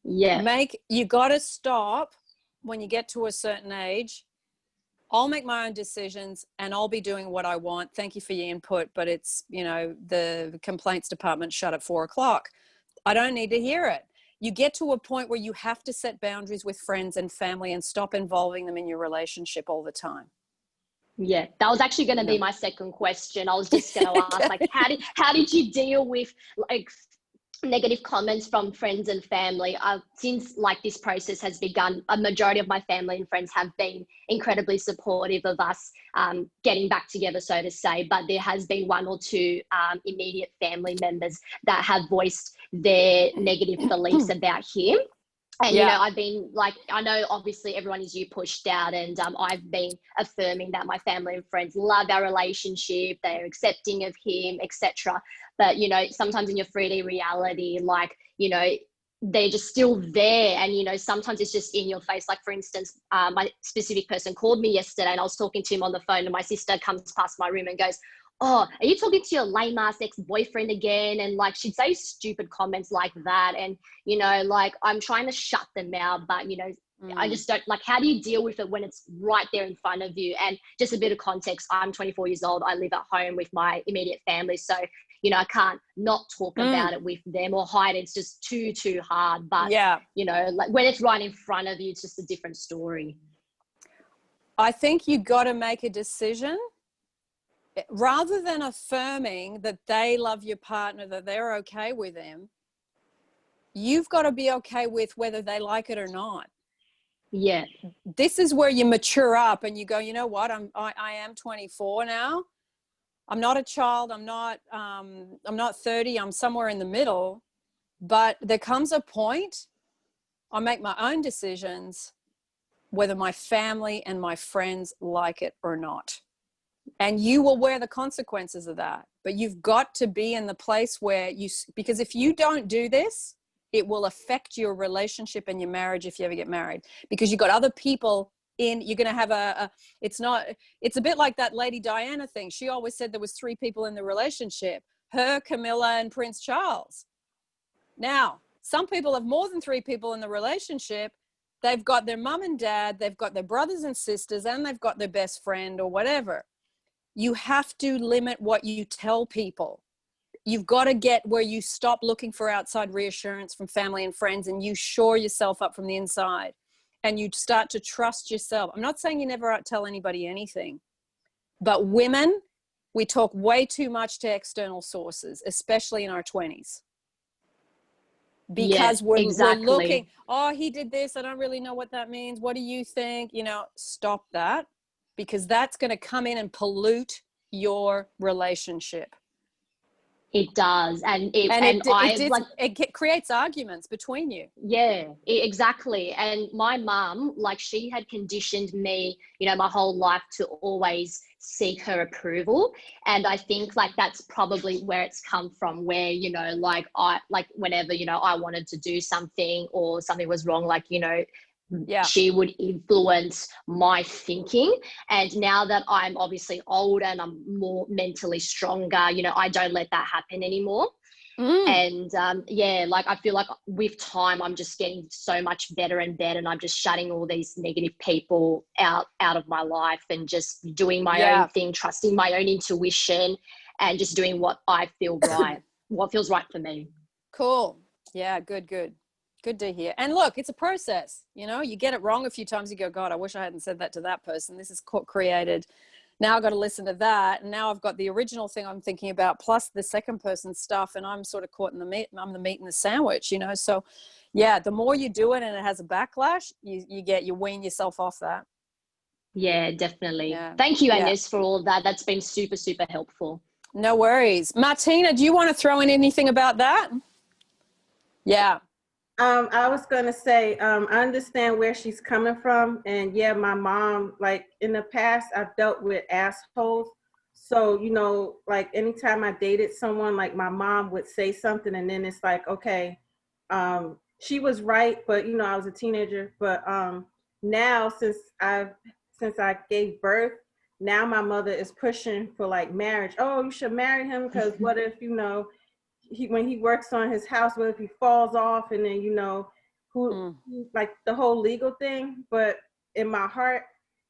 Speaker 6: Yeah.
Speaker 1: You got to stop when you get to a certain age. I'll make my own decisions and I'll be doing what I want. Thank you for your input, but it's, the complaints department shut at 4:00. I don't need to hear it. You get to a point where you have to set boundaries with friends and family and stop involving them in your relationship all the time.
Speaker 6: Yeah, that was actually going to be my second question. I was just going to ask, like, how did you deal with like negative comments from friends and family? Since like this process has begun, a majority of my family and friends have been incredibly supportive of us getting back together, so to say, but there has been one or two immediate family members that have voiced their negative beliefs about him. And, I've been like, I know obviously everyone is pushed out, and I've been affirming that my family and friends love our relationship, they're accepting of him, etc. But, sometimes in your 3D reality, like, they're just still there. And, sometimes it's just in your face. Like, for instance, my specific person called me yesterday and I was talking to him on the phone, and my sister comes past my room and goes, oh, are you talking to your lame-ass ex-boyfriend again? And like, she'd say stupid comments like that. And, like, I'm trying to shut them out, but, I just don't, like, how do you deal with it when it's right there in front of you? And just a bit of context, I'm 24 years old. I live at home with my immediate family. So, I can't not talk about it with them or hide it. It's just too hard. But, like, when it's right in front of you, it's just a different story.
Speaker 1: I think you got to make a decision. Rather than affirming that they love your partner, that they're okay with him, you've got to be okay with whether they like it or not.
Speaker 6: Yeah.
Speaker 1: This is where you mature up and you go, you know what? I am 24 now. I'm not a child. I'm not 30. I'm somewhere in the middle. But there comes a point I make my own decisions, whether my family and my friends like it or not. And you will wear the consequences of that. But you've got to be in the place where because if you don't do this, it will affect your relationship and your marriage if you ever get married. Because you've got other people you're going to have it's a bit like that Lady Diana thing. She always said there was 3 people in the relationship, her, Camilla, and Prince Charles. Now, some people have more than 3 people in the relationship, they've got their mum and dad, they've got their brothers and sisters, and they've got their best friend or whatever. You have to limit what you tell people. You've got to get where you stop looking for outside reassurance from family and friends, and you shore yourself up from the inside, and you start to trust yourself. I'm not saying you never tell anybody anything, but women, we talk way too much to external sources, especially in our 20s. Because we're looking, oh, he did this, I don't really know what that means. What do you think? You know, stop that, because that's going to come in and pollute your relationship.
Speaker 6: It does. And
Speaker 1: it creates arguments between you.
Speaker 6: Yeah, exactly. And my mum, like, she had conditioned me, you know, my whole life to always seek her approval. And I think, like, that's probably where it's come from, where, you know, like, whenever, you know, I wanted to do something or something was wrong, like, you know, she would influence my thinking. And now that I'm obviously older and I'm more mentally stronger, you know, I don't let that happen anymore. And like, I feel like with time, I'm just getting so much better and better, and I'm just shutting all these negative people out of my life and just doing my own thing, trusting my own intuition, and just doing what I feel right, what feels right for me.
Speaker 1: Cool. Yeah, good to hear. And look, it's a process. You know, you get it wrong a few times, you go, God, I wish I hadn't said that to that person. This is created. Now I've got to listen to that. And now I've got the original thing I'm thinking about, plus the second person's stuff. And I'm sort of caught in the meat. I'm the meat in the sandwich, you know? So yeah, the more you do it and it has a backlash, you wean yourself off that.
Speaker 6: Yeah, definitely. Yeah. Thank you, Agnes, for all of that. That's been super, super helpful.
Speaker 1: No worries. Martina, do you want to throw in anything about that? Yeah.
Speaker 7: I was going to say, I understand where she's coming from. And yeah, my mom, like, in the past, I've dealt with assholes. So, you know, like, anytime I dated someone, like, my mom would say something, and then it's like, okay, she was right, but, you know, I was a teenager. But now, since I gave birth, now my mother is pushing for, like, marriage. Oh, you should marry him, because what if, you know, when he works on his house, what if he falls off, and then, you know, like, the whole legal thing. But in my heart,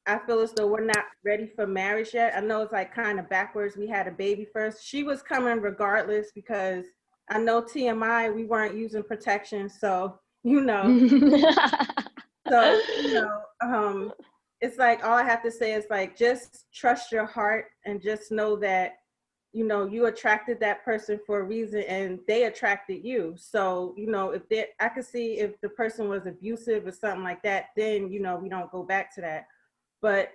Speaker 7: I feel as though we're not ready for marriage yet. I know it's, like, kind of backwards. We had a baby first. She was coming regardless, because I know TMI, we weren't using protection. So, you know, it's like, all I have to say is, like, just trust your heart and just know that, you know, you attracted that person for a reason, and they attracted you. So, you know, I could see if the person was abusive or something like that, then, you know, we don't go back to that. But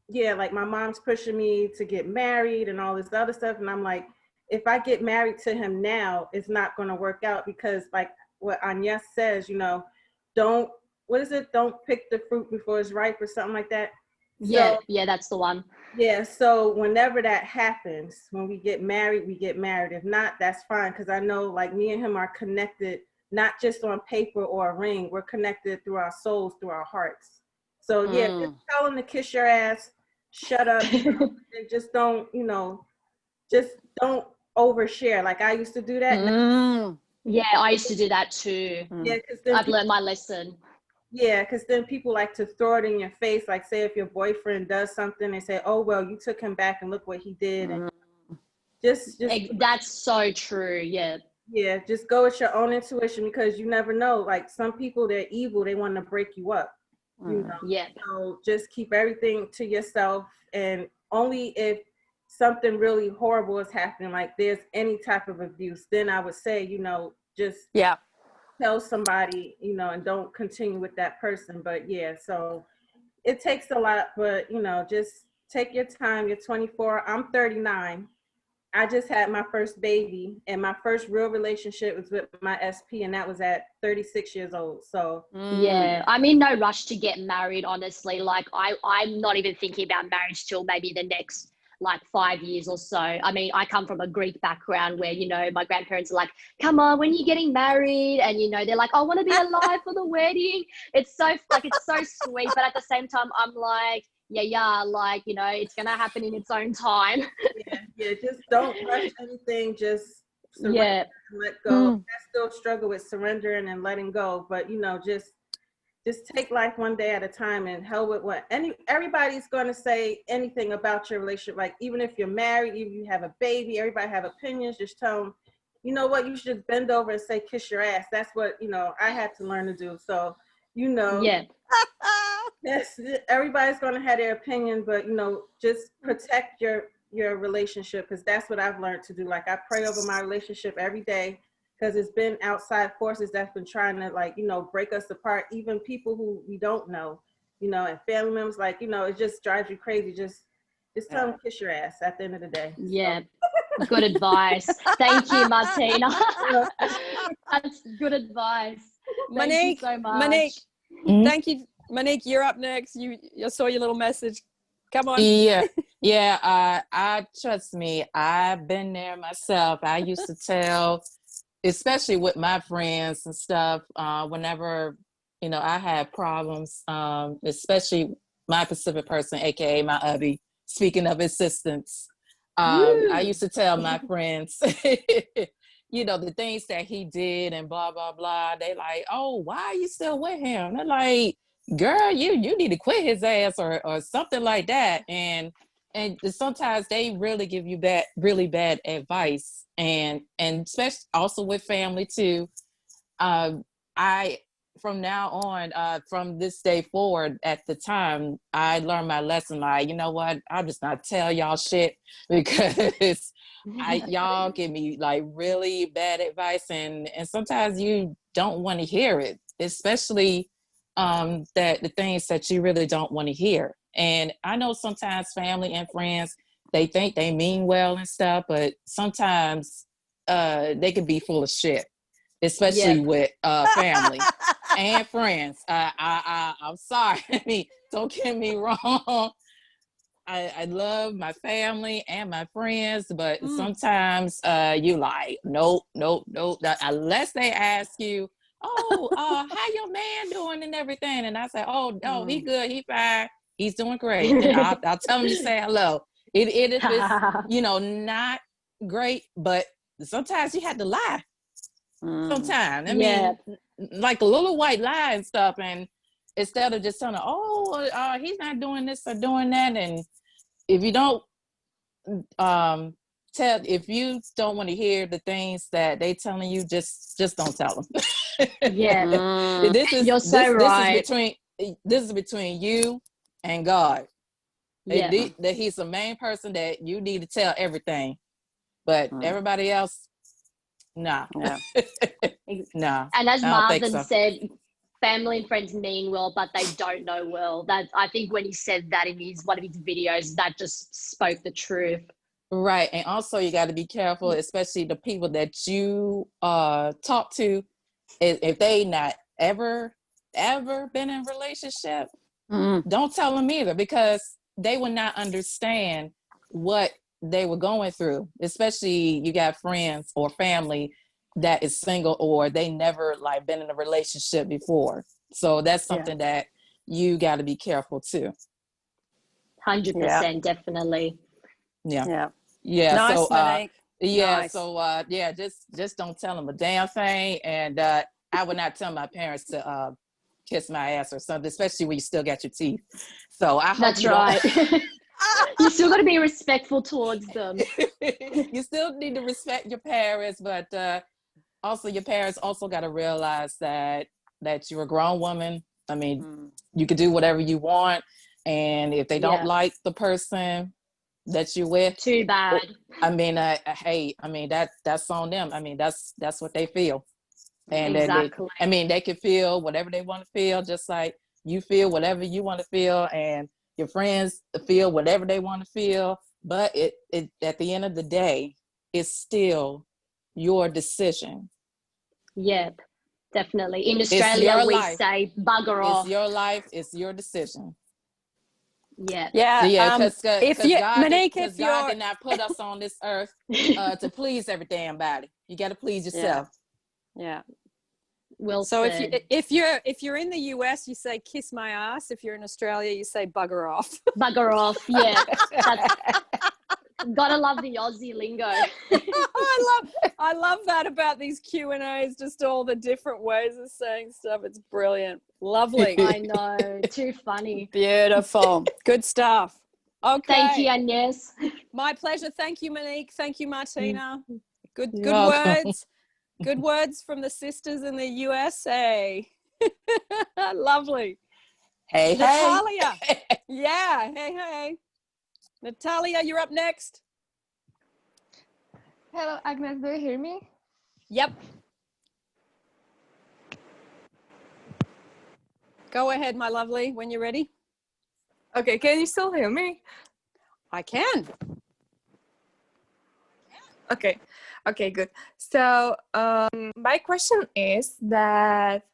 Speaker 7: yeah, like, my mom's pushing me to get married and all this other stuff. And I'm like, if I get married to him now, it's not going to work out, because, like what Agnes says, you know, don't pick the fruit before it's ripe, or something like that.
Speaker 6: Yeah, that's the one.
Speaker 7: Yeah, so whenever that happens, when we get married, we get married. If not, that's fine, because I know, like, me and him are connected, not just on paper or a ring. We're connected through our souls, through our hearts. So yeah, just tell him to kiss your ass, shut up, and just don't, you know, just don't overshare. Like, I used to do that.
Speaker 6: Yeah, I used to do that too.
Speaker 7: Yeah, because
Speaker 6: I've learned my lesson.
Speaker 7: Yeah, because then people like to throw it in your face. Like, say if your boyfriend does something, they say, oh, well, you took him back and look what he did. And just
Speaker 6: that's so true. Yeah.
Speaker 7: Yeah, just go with your own intuition, because you never know. Like, some people, they're evil. They want to break you up. You know?
Speaker 6: Yeah.
Speaker 7: So just keep everything to yourself. And only if something really horrible is happening, like there's any type of abuse, then I would say, you know, just tell somebody, you know, and don't continue with that person. But yeah, so it takes a lot, but, you know, just take your time. You're 24. I'm 39. I just had my first baby, and my first real relationship was with my SP, and that was at 36 years old. So
Speaker 6: yeah, I'm in no rush to get married, honestly. Like, I'm not even thinking about marriage till maybe the next, like, 5 years or so. I mean, I come from a Greek background where, you know, my grandparents are like, come on, when are you getting married? And, you know, they're like, I want to be alive for the wedding. It's so, like, it's so sweet. But at the same time, I'm like, yeah, like, you know, it's going to happen in its own time.
Speaker 7: yeah, just don't rush anything. Just surrender and let go. I still struggle with surrendering and letting go. But, you know, just just take life one day at a time, and hell with what everybody's going to say anything about your relationship. Like, even if you're married, even if you have a baby, everybody have opinions. Just tell them, you know what, you should just bend over and say, kiss your ass. That's what, I had to learn to do. So,
Speaker 6: Yeah.
Speaker 7: yes, everybody's going to have their opinion, but, just protect your relationship, because that's what I've learned to do. Like, I pray over my relationship every day, because it's been outside forces that's been trying to, break us apart. Even people who we don't know, and family members, it just drives you crazy. Just tell them, kiss your ass at the end of the day.
Speaker 6: Yeah. So. Good advice. Thank you, Martina. That's good advice. Thank you so much.
Speaker 1: Monique, thank you. Monique, you're up next. You saw your little message. Come on.
Speaker 8: Yeah. I trust me. I've been there myself. I used to tell, especially with my friends and stuff, whenever, I had problems, especially my Pacific person, AKA my hubby, speaking of assistance. I used to tell my friends, the things that he did and blah, blah, blah. They like, oh, why are you still with him? They're like, girl, you need to quit his ass or something like that. And sometimes they really give you really bad advice. And especially also with family too. From now on, from this day forward, at the time, I learned my lesson. Like, you know what? I'm just not tell y'all shit, because y'all give me like really bad advice, and sometimes you don't want to hear it, especially that the things that you really don't want to hear. And I know sometimes family and friends, they think they mean well and stuff, but sometimes they can be full of shit, especially with family and friends. I'm sorry. I mean, don't get me wrong. I love my family and my friends, but sometimes you like, nope. Unless they ask you, how your man doing and everything. And I say, no, he good, he fine, he's doing great. And I'll tell him to say hello. If it's, not great, but sometimes you have to lie. Sometimes, I mean, like a little white lie and stuff, and instead of just telling, he's not doing this or doing that, and if you don't if you don't want to hear the things that they telling you, just don't tell them.
Speaker 6: You're so right.
Speaker 8: This is between you and God.
Speaker 6: Yeah.
Speaker 8: That he's the main person that you need to tell everything, but everybody else, nah. No.
Speaker 6: And as Marvin said, family and friends mean well, but they don't know well. That, I think when he said that in one of his videos, that just spoke the truth.
Speaker 8: Right. And also you got to be careful, especially the people that you talk to, if they not ever been in a relationship, don't tell them either, because they will not understand what they were going through. Especially you got friends or family that is single, or they never like been in a relationship before. So that's something that you got to be careful too.
Speaker 6: 100%, definitely.
Speaker 8: Yeah.
Speaker 1: Nice,
Speaker 8: so
Speaker 1: Monique. Nice.
Speaker 8: So just don't tell them a damn thing. And I would not tell my parents to kiss my ass or something, especially when you still got your teeth. So I hope
Speaker 6: that's right. You still got to be respectful towards them.
Speaker 8: You still need to respect your parents, but also your parents also got to realize that you're a grown woman. I mean, you can do whatever you want, and if they don't like the person that you're with,
Speaker 6: too bad.
Speaker 8: I mean, hey, I mean that's on them. I mean, that's what they feel, and
Speaker 6: exactly.
Speaker 8: they can feel whatever they want to feel, just like you feel whatever you want to feel, and your friends feel whatever they want to feel. But it at the end of the day, it's still your decision.
Speaker 6: Yep, definitely. In Australia, we say bugger off.
Speaker 8: It's your life. It's your decision.
Speaker 6: Yeah.
Speaker 8: Because God did not put us on this earth to please every damn body. You got to please yourself.
Speaker 1: Yeah.
Speaker 6: Well,
Speaker 1: so
Speaker 6: said.
Speaker 1: if you're in the US, you say kiss my ass. If you're in Australia, you say bugger off.
Speaker 6: Bugger off. Yeah. Gotta love the Aussie lingo.
Speaker 1: I love that about these Q&As, just all the different ways of saying stuff. It's brilliant. Lovely.
Speaker 6: I know, too funny.
Speaker 1: Beautiful. Good stuff. Okay.
Speaker 6: Thank you, Agnes.
Speaker 1: My pleasure. Thank you, Monique. Thank you, Martina. Good
Speaker 8: welcome.
Speaker 1: words. Good words from the sisters in the USA. Lovely.
Speaker 8: Hey,
Speaker 1: Natalia. Yeah. Hey. Natalia, you're up next.
Speaker 9: Hello, Agnes, do you hear me?
Speaker 1: Yep. Go ahead, my lovely, when you're ready.
Speaker 9: Okay, can you still hear me?
Speaker 1: I can.
Speaker 9: Okay, good. So my question is that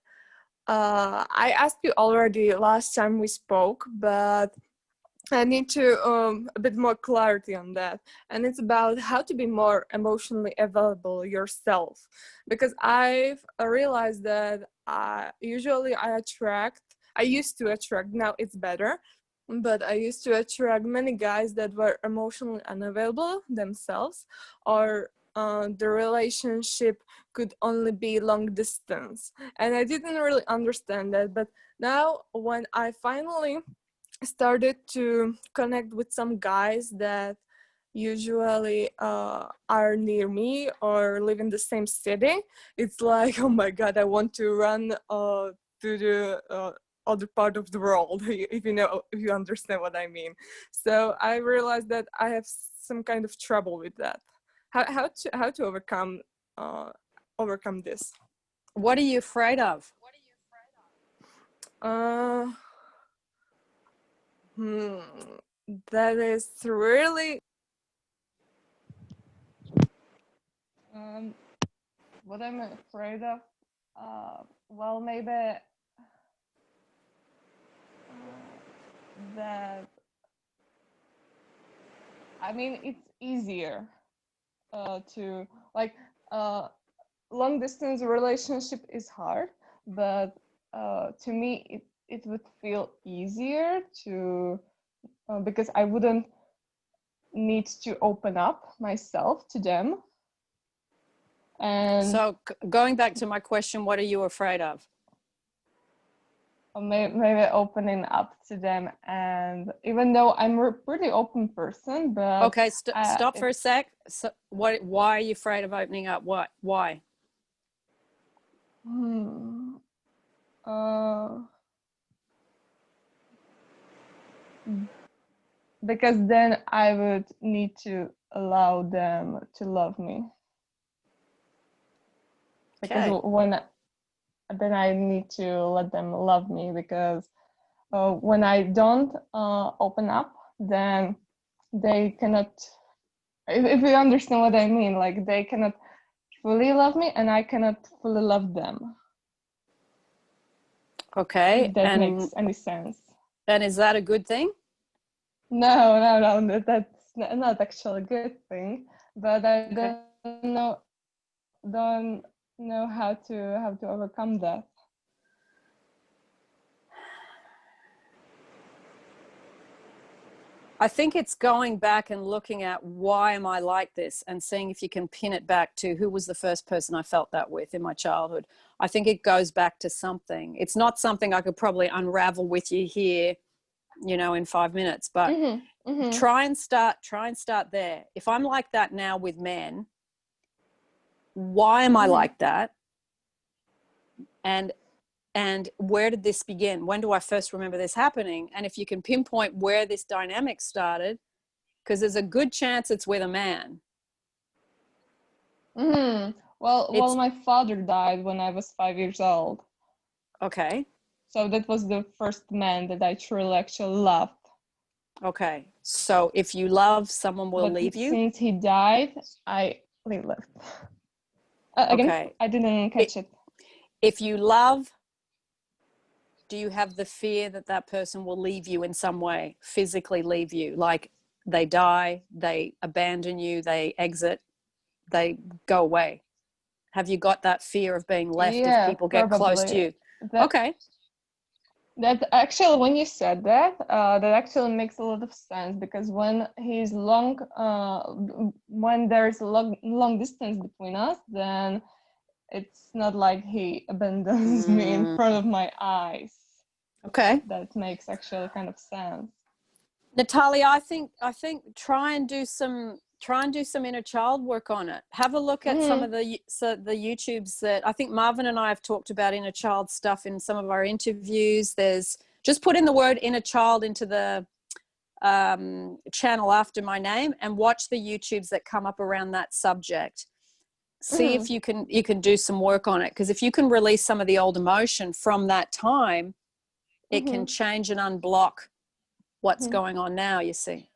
Speaker 9: I asked you already last time we spoke, but I need to a bit more clarity on that. And it's about how to be more emotionally available yourself. Because I've realized that I used to attract, now it's better, but I used to attract many guys that were emotionally unavailable themselves, or the relationship could only be long distance. And I didn't really understand that. But now when I finally started to connect with some guys that usually are near me or live in the same city, it's like, oh my God, I want to run to the other part of the world, if you understand what I mean. So I realized that I have some kind of trouble with that. How to overcome this?
Speaker 1: What are you afraid of?
Speaker 9: That is really what I'm afraid of. Well, maybe that. I mean, it's easier to long distance relationship is hard, but to me it would feel easier to because I wouldn't need to open up myself to them. And
Speaker 1: so going back to my question, what are you afraid of?
Speaker 9: Maybe opening up to them. And even though I'm a pretty open person, but
Speaker 1: okay, stop for a sec. So why are you afraid of opening up? Why?
Speaker 9: Because then I would need to allow them to love me. Because then I need to let them love me, because when I don't open up, then they cannot, if you understand what I mean, like they cannot fully love me and I cannot fully love them.
Speaker 1: Okay.
Speaker 9: If that makes any sense.
Speaker 1: And is that a good thing?
Speaker 9: No, that's not actually a good thing, but I don't know how to overcome that.
Speaker 1: I think it's going back and looking at why am I like this, and seeing if you can pin it back to who was the first person I felt that with in my childhood. I think it goes back to something. It's not something I could probably unravel with you here, in 5 minutes, but try and start there. If I'm like that now with men, why am I like that? And where did this begin? When do I first remember this happening? And if you can pinpoint where this dynamic started, because there's a good chance it's with a man.
Speaker 9: Well, my father died when I was 5 years old.
Speaker 1: Okay.
Speaker 9: So that was the first man that I truly actually loved.
Speaker 1: Okay. So if you love, someone will leave you?
Speaker 9: Since he died, I left. Again, okay. I didn't catch it.
Speaker 1: If you love, do you have the fear that that person will leave you in some way, physically leave you? Like they die, they abandon you, they exit, they go away. Have you got that fear of being left if people get close to you? Okay.
Speaker 9: That actually, when you said that, that actually makes a lot of sense, because when he's when there's a long distance between us, then it's not like he abandons me in front of my eyes.
Speaker 1: Okay.
Speaker 9: That makes actually kind of sense.
Speaker 1: Natalia, I think try and do some inner child work on it. Have a look at some of the YouTubes that I think Marvin and I have talked about inner child stuff in some of our interviews. There's just put in the word inner child into the channel after my name and watch the YouTubes that come up around that subject. See if you can do some work on it, because if you can release some of the old emotion from that time, it can change and unblock what's going on now, you see.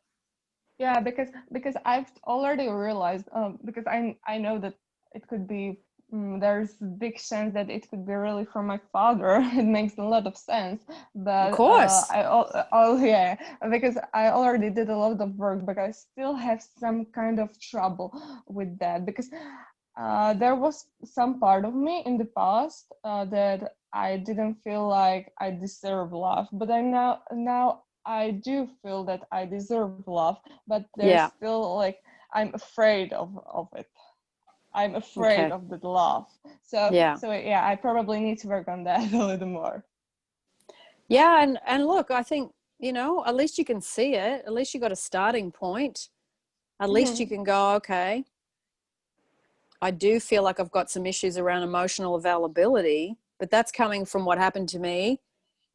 Speaker 9: Yeah, because I've already realized, because I know that it could be, there's a big chance that it could be really from my father. It makes a lot of sense. But
Speaker 1: of course.
Speaker 9: Yeah, because I already did a lot of work, but I still have some kind of trouble with that, because there was some part of me in the past that I didn't feel like I deserve love, but now I do feel that I deserve love, but there's still like, I'm afraid of it. I'm afraid of the love. So yeah, I probably need to work on that a little more.
Speaker 1: Yeah, and look, I think, at least you can see it. At least you got a starting point. At least you can go, okay, I do feel like I've got some issues around emotional availability, but that's coming from what happened to me.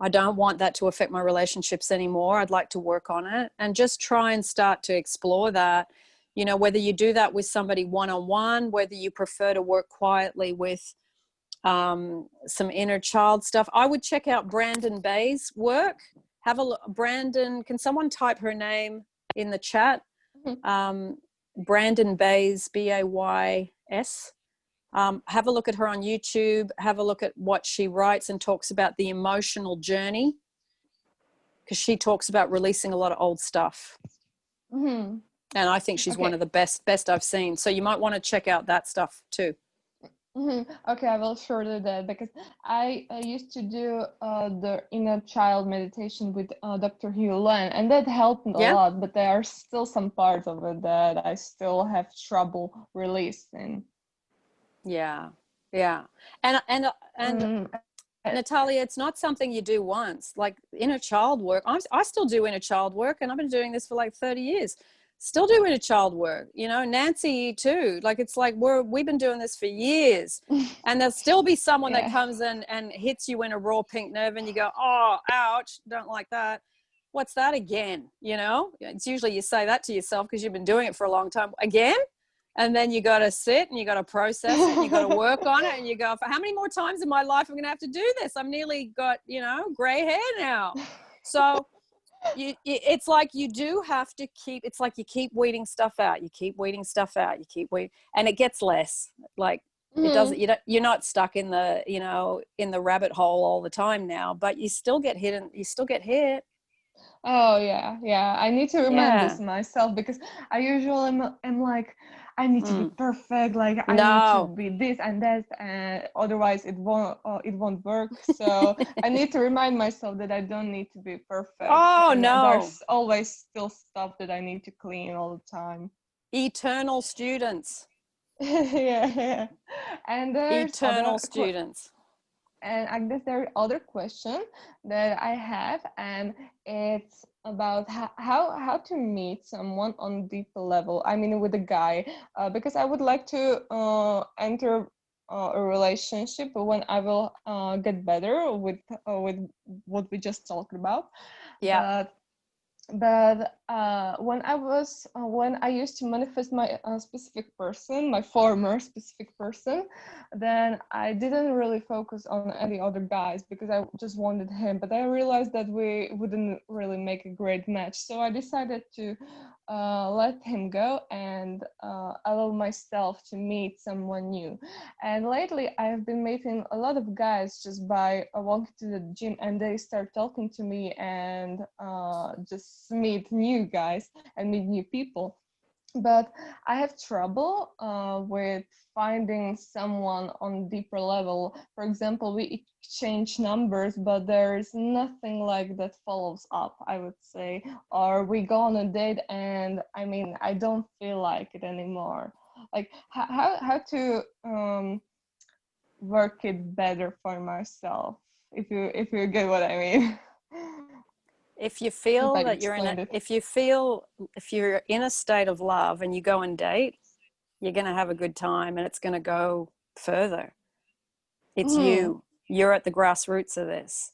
Speaker 1: I don't want that to affect my relationships anymore. I'd like to work on it, and just try and start to explore that, whether you do that with somebody one-on-one, whether you prefer to work quietly with some inner child stuff. I would check out Brandon Bay's work. Have a look. Brandon, can someone type her name in the chat? Brandon Bays, B-A-Y-S. Have a look at her on YouTube. Have a look at what she writes and talks about the emotional journey, because she talks about releasing a lot of old stuff. And I think she's one of the best I've seen. So you might want to check out that stuff too.
Speaker 9: Okay, I will sure do that, because I used to do the inner child meditation with Dr. Hugh Len, and that helped a lot, but there are still some parts of it that I still have trouble releasing. Yeah.
Speaker 1: And Natalia, it's not something you do once. Like inner child work, I still do inner child work, and I've been doing this for like 30 years. Still do inner child work, Nancy too. Like, it's like we've been doing this for years, and there'll still be someone that comes in and hits you in a raw pink nerve, and you go, oh, ouch, don't like that. What's that again? It's usually you say that to yourself because you've been doing it for a long time. Again? And then you got to sit and you got to process it and you got to work on it, and you go, for how many more times in my life am I going to have to do this? I'm nearly got, gray hair now. So it's like you do have to it's like you keep weeding stuff out. You keep weeding stuff out. You keep weeding, and it gets less. Like it doesn't, you're not stuck in the, in the rabbit hole all the time now, but you still get hit and you still get hit.
Speaker 9: Oh yeah. I need to remind this myself, because I usually am like, I need to be perfect. Like I need to be this and that, and otherwise it won't work. So I need to remind myself that I don't need to be perfect.
Speaker 1: Oh,
Speaker 9: and
Speaker 1: no.
Speaker 9: There's always still stuff that I need to clean all the time.
Speaker 1: Eternal students.
Speaker 9: yeah. And there's
Speaker 1: eternal students.
Speaker 9: And Agnes, there are other questions that I have, and it's about how to meet someone on a deeper level. I mean, with a guy, because I would like to enter a relationship when I will get better with what we just talked about.
Speaker 1: Yeah.
Speaker 9: But when I used to manifest my specific person, my former specific person, then I didn't really focus on any other guys, because I just wanted him. But I realized that we wouldn't really make a great match, so I decided to let him go and allow myself to meet someone new. And lately I've been meeting a lot of guys just by walking to the gym, and they start talking to me and just meet new guys and meet new people. but I have trouble with finding someone on deeper level. For example, we exchange numbers, but there's nothing like that follows up, I would say. Or we go on a date and I mean, I don't feel like it anymore. Like how to work it better for myself, if you get what I mean.
Speaker 1: If you feel
Speaker 9: I
Speaker 1: that you're in
Speaker 9: explained
Speaker 1: a,
Speaker 9: it.
Speaker 1: if you're in a state of love and you go and date, you're going to have a good time and it's going to go further. It's you're at the grassroots of this.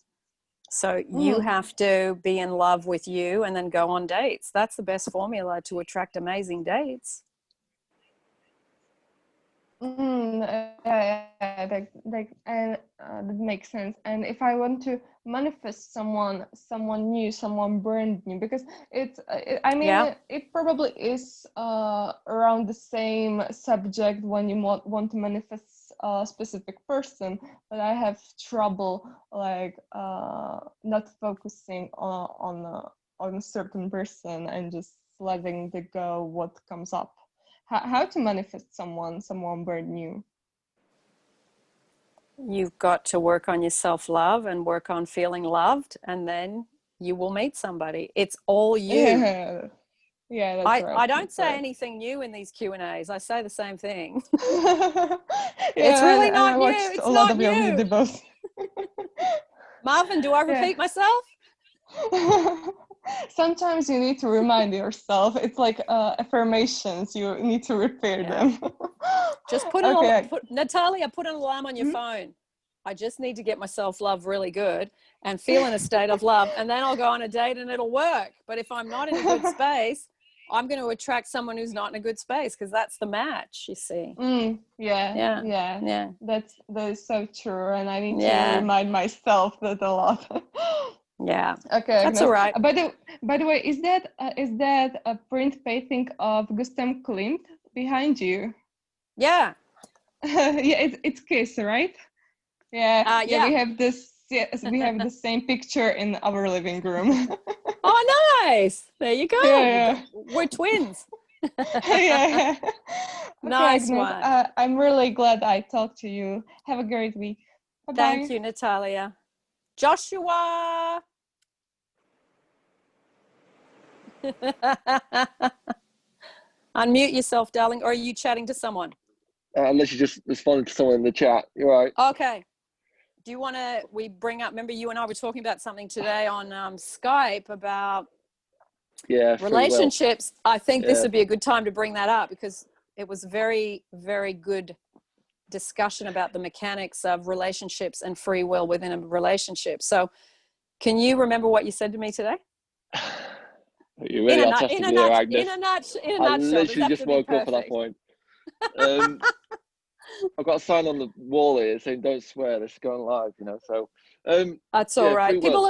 Speaker 1: So you have to be in love with you and then go on dates. That's the best formula to attract amazing dates.
Speaker 9: That makes sense. And if I want to manifest someone new, someone brand new, because it probably is around the same subject when you want to manifest a specific person, but I have trouble like not focusing on a certain person and just letting the go what comes up. How to manifest someone brand new?
Speaker 1: You've got to work on your self-love and work on feeling loved, and then you will meet somebody. It's all you.
Speaker 9: Yeah, that's right.
Speaker 1: I don't say anything new in these Q&As. I say the same thing. It's really not new. It's
Speaker 9: a lot
Speaker 1: not
Speaker 9: of your
Speaker 1: new.
Speaker 9: videos.
Speaker 1: Marvin, do I repeat myself?
Speaker 9: Sometimes you need to remind yourself. It's like affirmations. You need to repair them.
Speaker 1: Just put Natalia, put an alarm on your phone. I just need to get my self-love really good and feel in a state of love, and then I'll go on a date and it'll work. But if I'm not in a good space, I'm going to attract someone who's not in a good space, because that's the match, you see.
Speaker 9: Yeah. That is so true, and I need to remind myself that a lot.
Speaker 1: Yeah.
Speaker 9: Okay.
Speaker 1: That's all right.
Speaker 9: By the way, is that a print painting of Gustav Klimt behind you?
Speaker 1: Yeah.
Speaker 9: Yeah, it's Kiss, right? Yeah. We have this. Yes, we have the same picture in our living room.
Speaker 1: Oh, nice! There you go.
Speaker 9: Yeah.
Speaker 1: We're twins.
Speaker 9: Yeah.
Speaker 1: Nice
Speaker 9: okay,
Speaker 1: one.
Speaker 9: I'm really glad I talked to you. Have a great week. Bye-bye.
Speaker 1: Thank you, Natalia. Joshua. Unmute yourself, darling, or are you chatting to someone?
Speaker 5: Unless you just responded to someone in the chat. You're right.
Speaker 1: Okay. Do you want to, remember you and I were talking about something today on Skype about relationships. I think this would be a good time to bring that up, because it was very, very good discussion about the mechanics of relationships and free will within a relationship. So can you remember what you said to me today?
Speaker 5: You really are testing me there, Agnes.
Speaker 1: In a nutshell.
Speaker 5: I literally just woke up at that point. I've got a sign on the wall here saying "Don't swear." This is going live, you know. So
Speaker 1: that's all right. People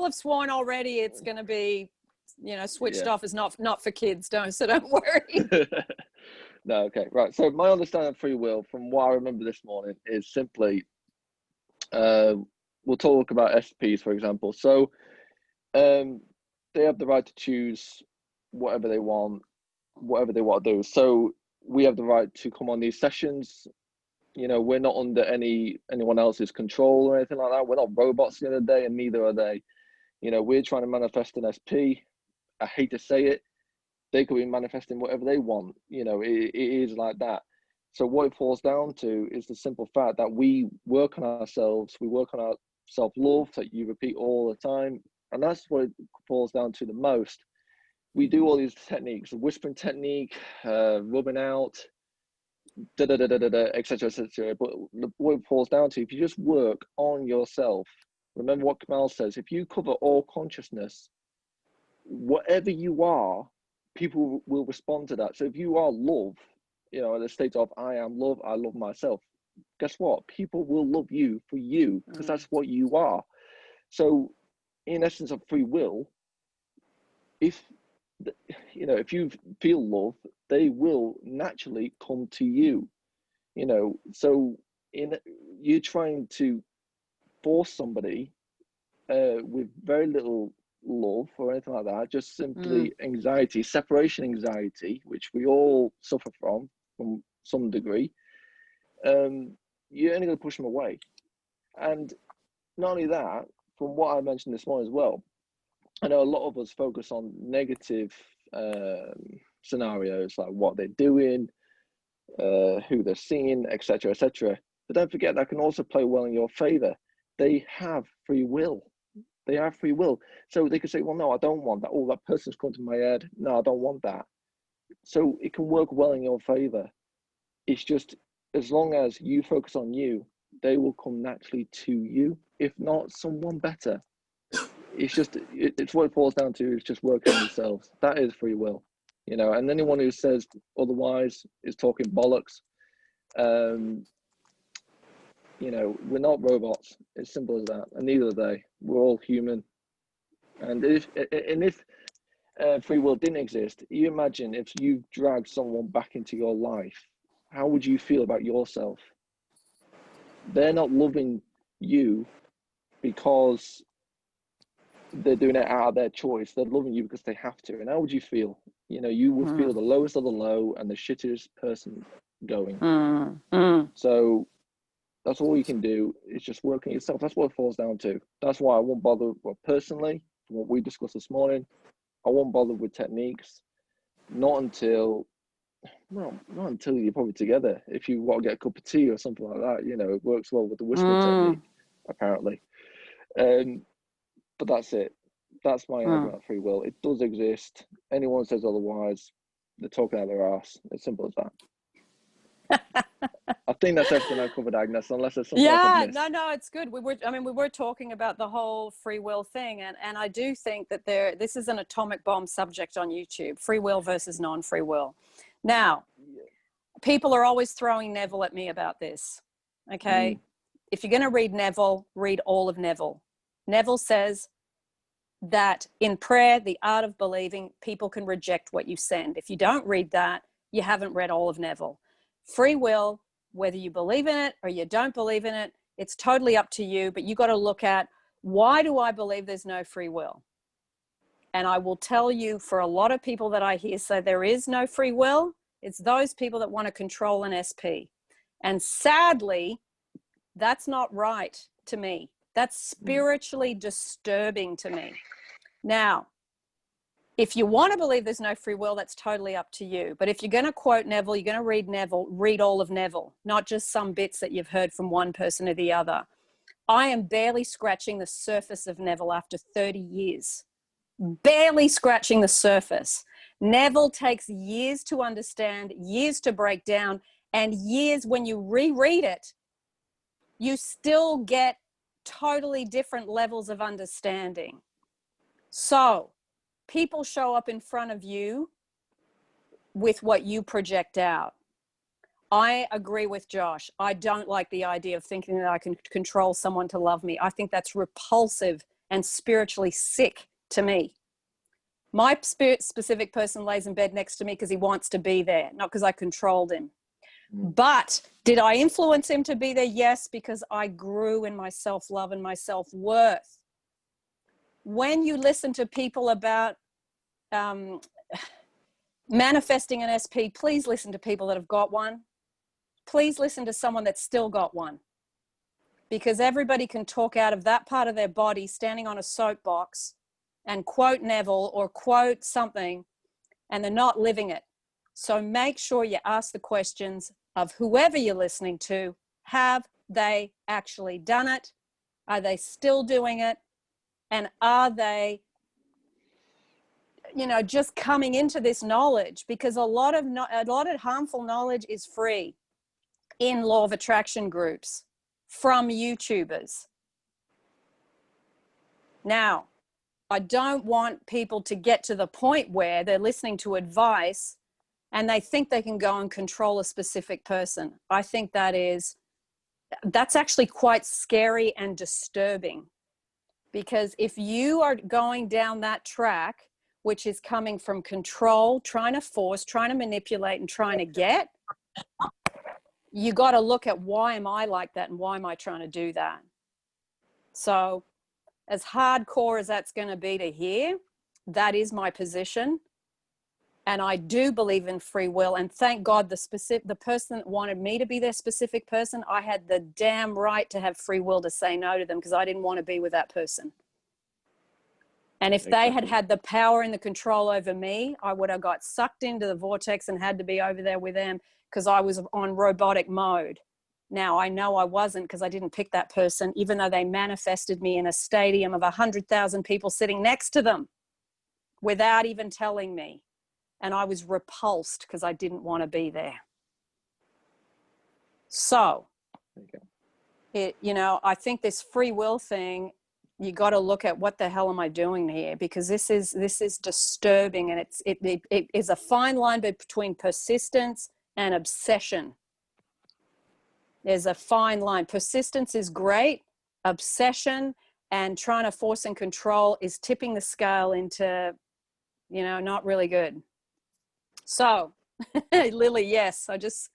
Speaker 1: have sworn already. It's going to be, switched off as not for kids. So don't worry.
Speaker 5: No, okay, right. So my understanding of free will, from what I remember this morning, is simply we'll talk about SPs, for example. So they have the right to choose whatever they want to do. So we have the right to come on these sessions. We're not under anyone else's control or anything like that. We're not robots the other day, and neither are they. We're trying to manifest an SP. I hate to say it. They could be manifesting whatever they want. It is like that. So what it falls down to is the simple fact that we work on ourselves. We work on our self-love that you repeat all the time. And that's what it falls down to the most. We do all these techniques, the whispering technique, rubbing out, etc., etc. But what it falls down to, if you just work on yourself, remember what Kamal says, if you cover all consciousness, whatever you are, people will respond to that. So if you are love, in the state of I am love, I love myself, guess what? People will love you for you, because that's what you are. So in essence of free will, if you feel love, they will naturally come to you. So you're trying to force somebody with very little love or anything like that, just simply anxiety, separation anxiety, which we all suffer from some degree, you're only going to push them away. And not only that, from what I mentioned this morning as well, I know a lot of us focus on negative scenarios, like what they're doing, who they're seeing, etc., etc. But don't forget that can also play well in your favor. They have free will. They have free will. So they could say, well, no, I don't want that. Oh, that person's come to my head. No, I don't want that. So it can work well in your favor. It's just, as long as you focus on you, they will come naturally to you. If not, someone better. It's just, it's what it falls down to, is just working on yourselves. That is free will, you know, and anyone who says otherwise is talking bollocks. You know, we're not robots. It's simple as that, and neither are they. We're all human. And if free will didn't exist, you imagine if you dragged someone back into your life, how would you feel about yourself? They're not loving you because they're doing it out of their choice. They're loving you because they have to. And how would you feel? You know, you would feel the lowest of the low and the shittiest person going. So that's all you can do, is just work on yourself. That's what it falls down to. That's why I won't bother, well, personally, from what we discussed this morning, I won't bother with techniques. Not until you're probably together. If you want to get a cup of tea or something like that, you know, it works well with the whispering technique, apparently. But that's it. That's my argument of free will. It does exist. Anyone says otherwise, they're talking out their ass. It's simple as that. I think that's everything I covered, Agnes, unless there's something else I've missed.
Speaker 1: No, it's good. We were talking about the whole free will thing, and I do think that this is an atomic bomb subject on YouTube: free will versus non-free will. Now, people are always throwing Neville at me about this. Okay, if you're going to read Neville, read all of Neville. Neville says that in prayer, the art of believing, people can reject what you send. If you don't read that, you haven't read all of Neville. Free will, whether you believe in it or you don't believe in it, it's totally up to you, but you got to look at, why do I believe there's no free will? And I will tell you, for a lot of people that I hear say there is no free will, it's those people that want to control an SP. And sadly, that's not right to me. That's spiritually disturbing to me. Now, if you want to believe there's no free will, that's totally up to you. But if you're going to quote Neville, you're going to read Neville, read all of Neville, not just some bits that you've heard from one person or the other. I am barely scratching the surface of Neville after 30 years. Barely scratching the surface. Neville takes years to understand, years to break down, and years when you reread it, you still get totally different levels of understanding. So, people show up in front of you with what you project out. I agree with Josh. I don't like the idea of thinking that I can control someone to love me. I think that's repulsive and spiritually sick to me. My specific person lays in bed next to me because he wants to be there, not because I controlled him. But did I influence him to be there? Yes, because I grew in my self-love and my self-worth. When you listen to people about manifesting an SP, please listen to people that have got one. Please listen to someone that's still got one. Because everybody can talk out of that part of their body standing on a soapbox and quote Neville or quote something, and they're not living it. So make sure you ask the questions of whoever you're listening to. Have they actually done it? Are they still doing it? And are they, you know, just coming into this knowledge? Because a lot of harmful knowledge is free in law of attraction groups from YouTubers. Now, I don't want people to get to the point where they're listening to advice and they think they can go and control a specific person. I think that's actually quite scary and disturbing. Because if you are going down that track, which is coming from control, trying to force, trying to manipulate, and trying to get, you got to look at, why am I like that and why am I trying to do that? So as hardcore as that's going to be to hear, that is my position. And I do believe in free will. And thank God the person that wanted me to be their specific person, I had the damn right to have free will to say no to them, because I didn't want to be with that person. And if they had had the power and the control over me, I would have got sucked into the vortex and had to be over there with them, because I was on robotic mode. Now, I know I wasn't, because I didn't pick that person, even though they manifested me in a stadium of 100,000 people sitting next to them without even telling me. And I was repulsed because I didn't want to be there. So, I think this free will thing, you got to look at what the hell am I doing here? Because this is disturbing, and it is a fine line between persistence and obsession. There's a fine line. Persistence is great. Obsession and trying to force and control is tipping the scale into, not really good. So, Lily, yes, I just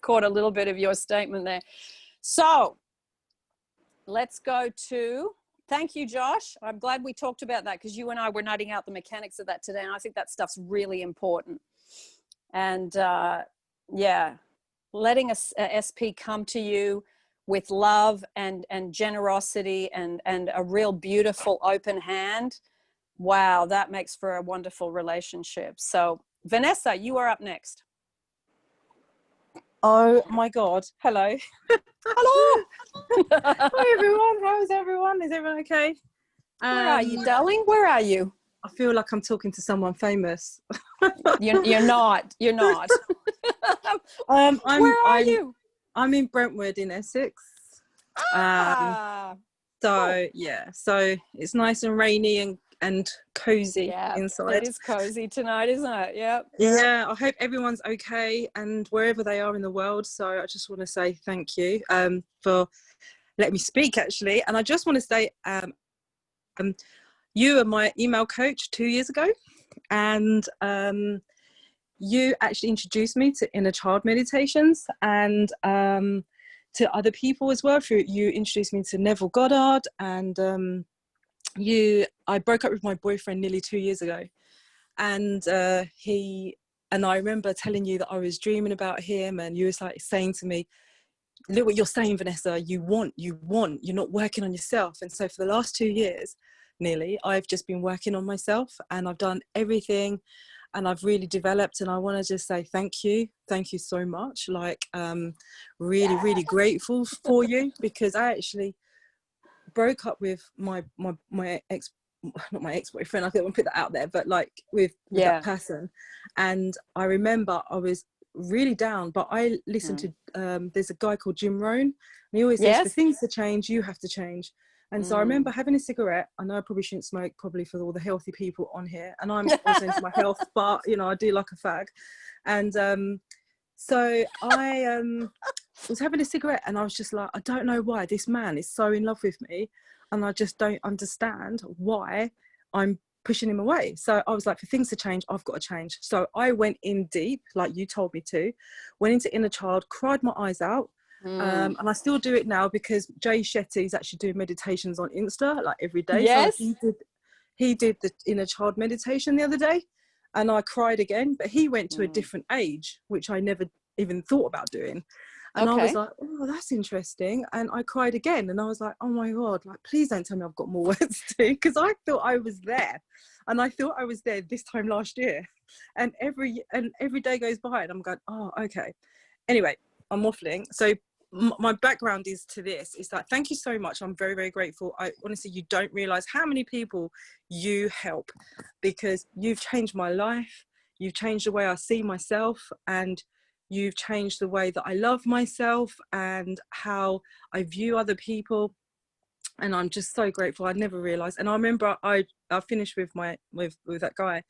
Speaker 1: caught a little bit of your statement there. So, let's go to, thank you, Josh. I'm glad we talked about that, because you and I were nutting out the mechanics of that today, and I think that stuff's really important. And letting a SP come to you with love and generosity and a real beautiful open hand, wow, that makes for a wonderful relationship. So, Vanessa, you are up next.
Speaker 10: Oh my God. Hello.
Speaker 1: Hello.
Speaker 10: Hi everyone. How is everyone? Is everyone okay?
Speaker 1: Where are you, darling? Where are you?
Speaker 10: I feel like I'm talking to someone famous.
Speaker 1: You're not. You're not. Where are you?
Speaker 10: I'm in Brentwood in Essex. So it's nice and rainy and cozy inside.
Speaker 1: It is cozy tonight, isn't it? Yep.
Speaker 10: Yeah, I hope everyone's okay and wherever they are in the world. So I just want to say thank you for letting me speak, actually. And I just want to say you were my email coach 2 years ago, and you actually introduced me to inner child meditations and to other people as well. You introduced me to Neville Goddard, and I broke up with my boyfriend nearly 2 years ago, and I remember telling you that I was dreaming about him, and you was like saying to me, look what you're saying, Vanessa, you want, you're not working on yourself. And so for the last 2 years nearly, I've just been working on myself, and I've done everything, and I've really developed. And I want to just say thank you so much, like really grateful for you, because I actually broke up with my ex, not my ex-boyfriend, I don't want to put that out there, but like with that person. And I remember I was really down, but I listened to there's a guy called Jim Rohn, and he always says, for things to change, you have to change. And so I remember having a cigarette. I know I probably shouldn't smoke, probably for all the healthy people on here, and I'm also into my health, but I do like a fag. And so I was having a cigarette, and I was just like, I don't know why this man is so in love with me, and I just don't understand why I'm pushing him away. So I was like, for things to change, I've got to change. So I went in deep, like you told me to, went into inner child, cried my eyes out. And I still do it now, because Jay Shetty's actually doing meditations on Insta like every day.
Speaker 1: Yes.
Speaker 10: So he did the inner child meditation the other day, and I cried again, but he went to a different age, which I never even thought about doing. And I was like, oh, that's interesting. And I cried again, and I was like, oh my God, like, please don't tell me I've got more words to do, because I thought I was there, and I thought I was there this time last year. And every day goes by, and I'm going, oh, okay. Anyway, I'm waffling. So my background is to this. It's like, thank you so much. I'm very, very grateful. I honestly, you don't realize how many people you help, because you've changed my life. You've changed the way I see myself, and you've changed the way that I love myself and how I view other people. And I'm just so grateful. I never realized. And I remember I finished with that guy,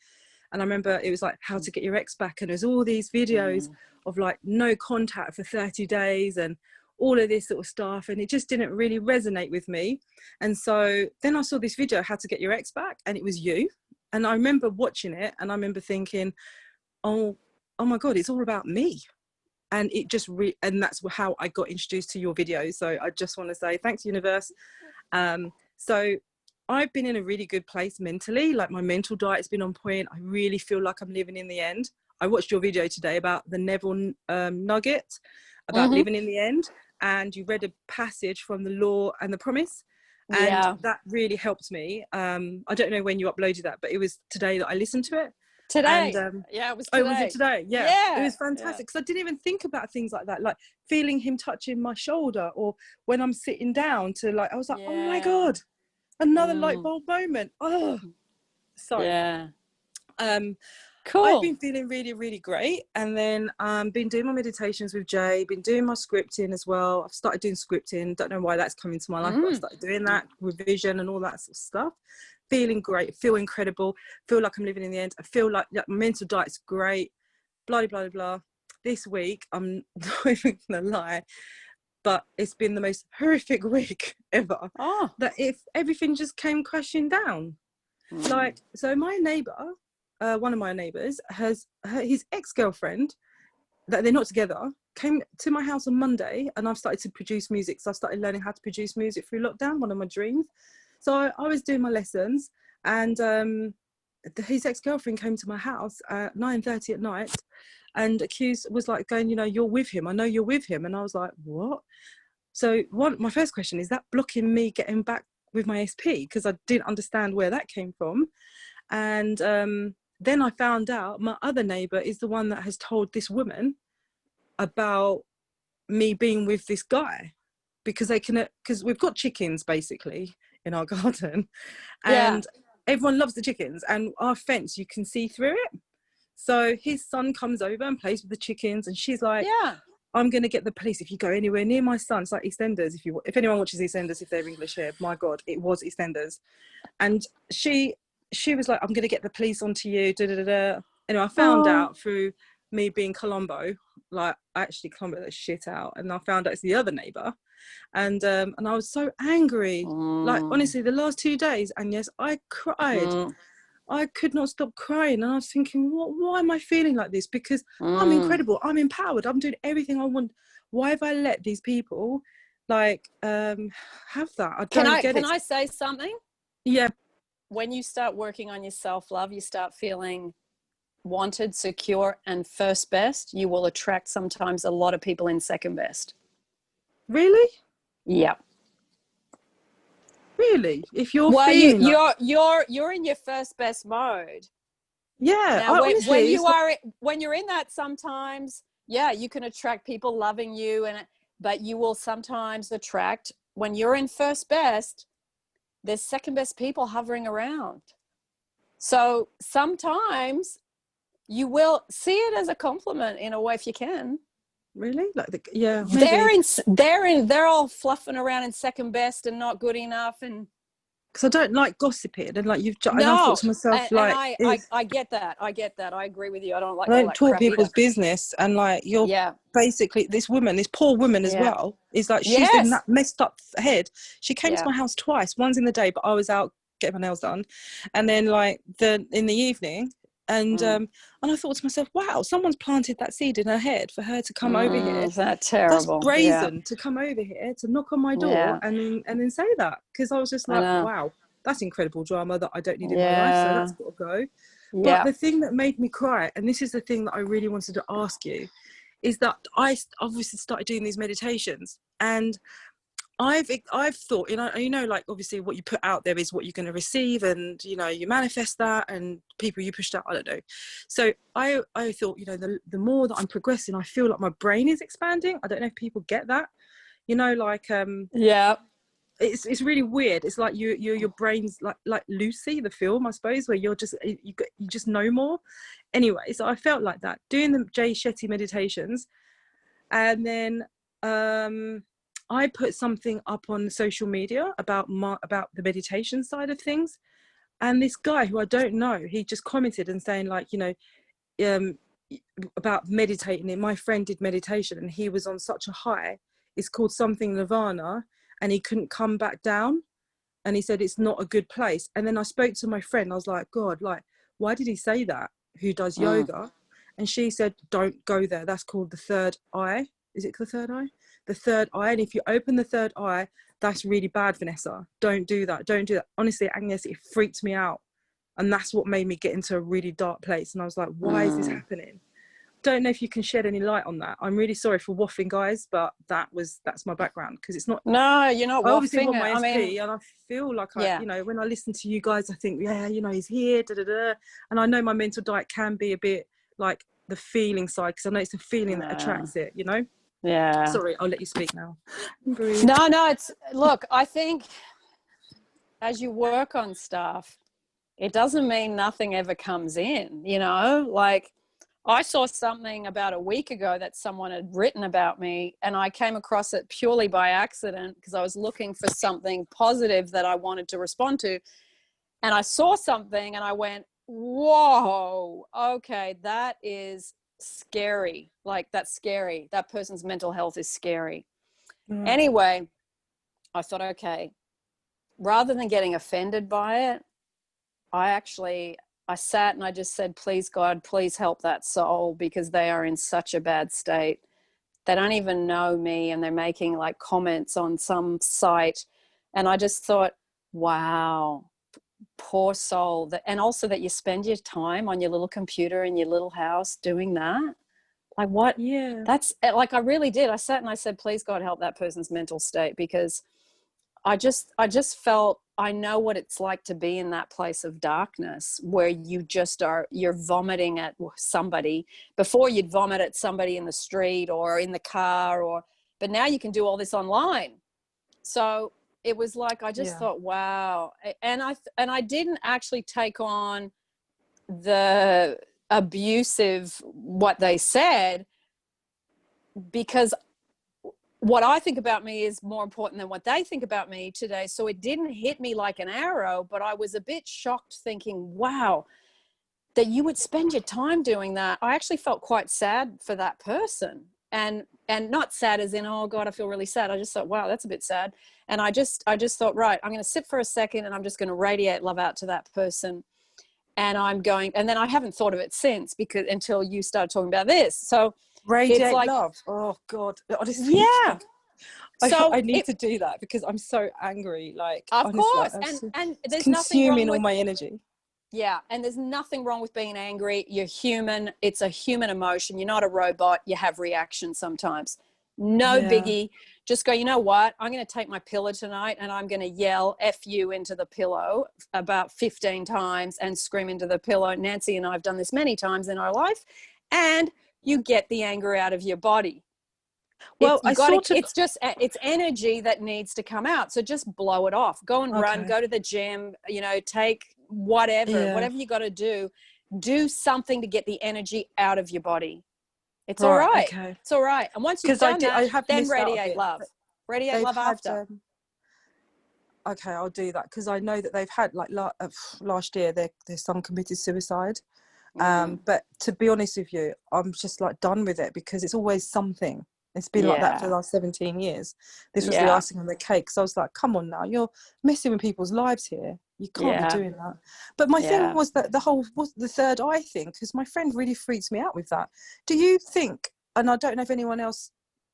Speaker 10: and I remember it was like how to get your ex back, and there's all these videos of like no contact for 30 days and all of this sort of stuff, and it just didn't really resonate with me. And so then I saw this video, how to get your ex back, and it was you. And I remember watching it, and I remember thinking, oh my God, it's all about me. And it just and that's how I got introduced to your videos. So I just want to say thanks, universe. So I've been in a really good place mentally. Like my mental diet's been on point. I really feel like I'm living in the end. I watched your video today about the Neville nugget about living in the end, and you read a passage from the Law and the Promise, and that really helped me. I don't know when you uploaded that, but it was today that I listened to it.
Speaker 1: Today.
Speaker 10: And,
Speaker 1: yeah, it was today.
Speaker 10: Oh, was it today? Yeah. It was fantastic because I didn't even think about things like that, like feeling him touching my shoulder, or when I'm sitting down to like, I was like, oh my God, another light bulb moment. Oh, so cool. I've been feeling really, really great. And then been doing my meditations with Jay, been doing my scripting as well. I've started doing scripting. Don't know why that's come into my life, but I started doing that, revision and all that sort of stuff. Feeling great, feel incredible, feel like I'm living in the end. I feel like my mental diet's great, blah, blah, blah, blah. This week, I'm not even gonna lie, but it's been the most horrific week ever. That if everything just came crashing down. Like, so my neighbour, one of my neighbours, has his ex-girlfriend, that they're not together, came to my house on Monday, and I've started to produce music. So I started learning how to produce music through lockdown, one of my dreams. So I was doing my lessons, and his ex-girlfriend came to my house at 9:30 at night, and was like going, you know, you're with him. I know you're with him. And I was like, what? So my first question is that blocking me getting back with my SP, because I didn't understand where that came from. And then I found out my other neighbour is the one that has told this woman about me being with this guy, because we've got chickens basically in our garden, and everyone loves the chickens, and our fence, you can see through it. So his son comes over and plays with the chickens, and she's like, I'm going to get the police if you go anywhere near my son. It's like EastEnders. If anyone watches EastEnders, if they're English here, my God, it was EastEnders. And she was like, I'm going to get the police onto you. Da, da, da, da. Anyway, I found out through me being Colombo, like I actually Colombo that shit out, and I found out it's the other neighbour. And I was so angry. Like, honestly, the last 2 days, and yes, I cried. I could not stop crying, and I was thinking, why am I feeling like this? Because I'm incredible, I'm empowered, I'm doing everything I want. Why have I let these people like have that? I don't get it.
Speaker 1: Can I say something?
Speaker 10: Yeah.
Speaker 1: When you start working on your self-love, you start feeling wanted, secure, and first best, you will attract sometimes a lot of people in second best.
Speaker 10: Really?
Speaker 1: Yeah.
Speaker 10: Really? If you're feeling
Speaker 1: you're in your first best mode.
Speaker 10: Yeah.
Speaker 1: Now, when you're in that, sometimes, you can attract people loving you, but you will sometimes attract, when you're in first best, there's second best people hovering around. So sometimes you will see it as a compliment in a way, if you can.
Speaker 10: Really? Like,
Speaker 1: they're all fluffing around in second best and not good enough, and
Speaker 10: because I don't like gossiping, and like and I thought to myself,
Speaker 1: I get that. I agree with you. I don't like.
Speaker 10: I don't talk people's business, and like you're basically this poor woman as well, is like she's in that messed up head. She came to my house twice. Once in the day, but I was out getting my nails done, and then like in the evening. And I thought to myself, wow, someone's planted that seed in her head for her to come over here.
Speaker 1: Is that terrible?
Speaker 10: That's brazen to come over here, to knock on my door and then say that. Because I was just like, wow, that's incredible drama that I don't need in my life. So that's got to go. But the thing that made me cry, and this is the thing that I really wanted to ask you, is that I obviously started doing these meditations, and I've thought, you know, like obviously what you put out there is what you're going to receive, and you know, you manifest that, and people you pushed out, I don't know. So I thought, you know, the more that I'm progressing, I feel like my brain is expanding. I don't know if people get that, you know, like it's really weird. It's like your brain's like Lucy, the film, I suppose, where you just know more. Anyway, so I felt like that doing the Jay Shetty meditations, and then I put something up on social media about the meditation side of things, and this guy who I don't know, he just commented and saying like, you know, about meditating. And my friend did meditation, and he was on such a high. It's called something nirvana, and he couldn't come back down. And he said it's not a good place. And then I spoke to my friend. I was like, God, like, why did he say that? Who does yoga? And she said, don't go there. That's called the third eye. Is it the third eye? The third eye. And if you open the third eye, that's really bad, Vanessa. Don't do that. Don't do that. Honestly, Agnes, it freaked me out. And that's what made me get into a really dark place. And I was like, why is this happening? Don't know if you can shed any light on that. I'm really sorry for waffling, guys, but that's my background, because it's not.
Speaker 1: No, you're not
Speaker 10: I obviously
Speaker 1: waffling
Speaker 10: want
Speaker 1: it.
Speaker 10: my
Speaker 1: I
Speaker 10: SP,
Speaker 1: mean,
Speaker 10: and I feel like
Speaker 1: yeah.
Speaker 10: you know, when I listen to you guys, I think, yeah, you know, he's here, da da da. And I know my mental diet can be a bit like the feeling side, because I know it's the feeling that attracts it, you know.
Speaker 1: Yeah.
Speaker 10: Sorry, I'll let you speak now.
Speaker 1: No, it's, look, I think as you work on stuff, it doesn't mean nothing ever comes in, you know. Like, I saw something about a week ago that someone had written about me, and I came across it purely by accident because I was looking for something positive that I wanted to respond to. And I saw something and I went, whoa, okay, that is scary. Like, that's scary. That person's mental health is scary. Anyway, I thought, okay, rather than getting offended by it, I sat and I just said, please, God, please help that soul, because they are in such a bad state. They don't even know me, and they're making like comments on some site. And I just thought, wow, poor soul. And also that you spend your time on your little computer in your little house doing that. Like, what?
Speaker 10: Yeah.
Speaker 1: That's like, I really did. I sat and I said, please, God, help that person's mental state, because I just felt, I know what it's like to be in that place of darkness where you're vomiting at somebody. Before, you'd vomit at somebody in the street or in the car, but now you can do all this online. So it was like, I just thought, wow. And I didn't actually take on the abusive, what they said, because what I think about me is more important than what they think about me today. So it didn't hit me like an arrow, but I was a bit shocked, thinking, wow, that you would spend your time doing that. I actually felt quite sad for that person, and not sad as in, oh God, I feel really sad. I just thought, wow, that's a bit sad. And I just thought, right, I'm going to sit for a second and I'm just going to radiate love out to that person. And then I haven't thought of it since, because until you started talking about this. So
Speaker 10: Radiate love. Oh God, honestly.
Speaker 1: Yeah. So
Speaker 10: I need to do that, because I'm so angry. Like,
Speaker 1: of
Speaker 10: honestly,
Speaker 1: course, and there's
Speaker 10: it's
Speaker 1: nothing wrong
Speaker 10: consuming
Speaker 1: with
Speaker 10: all my energy.
Speaker 1: Yeah, and there's nothing wrong with being angry. You're human. It's a human emotion. You're not a robot. You have reactions sometimes. No biggie. Just go, you know what? I'm going to take my pillow tonight and I'm going to yell F you into the pillow about 15 times and scream into the pillow. Nancy and I have done this many times in our life. And you get the anger out of your body.
Speaker 10: Well,
Speaker 1: it's energy that needs to come out. So just blow it off. Go and run, go to the gym, you know, take whatever you got to do something to get the energy out of your body. It's all right. Okay. It's all right. And once you've done that, then radiate love. Radiate love after.
Speaker 10: Okay, I'll do that, because I know that they've had, like, last year, there's some committed suicide. But to be honest with you, I'm just like done with it, because it's always something. It's been like that for the last 17 years. This was the icing on the cake. So I was like, come on now, you're messing with people's lives here. You can't be doing that. But my thing was that the third eye thing, because my friend really freaks me out with that. Do you think, and I don't know if anyone else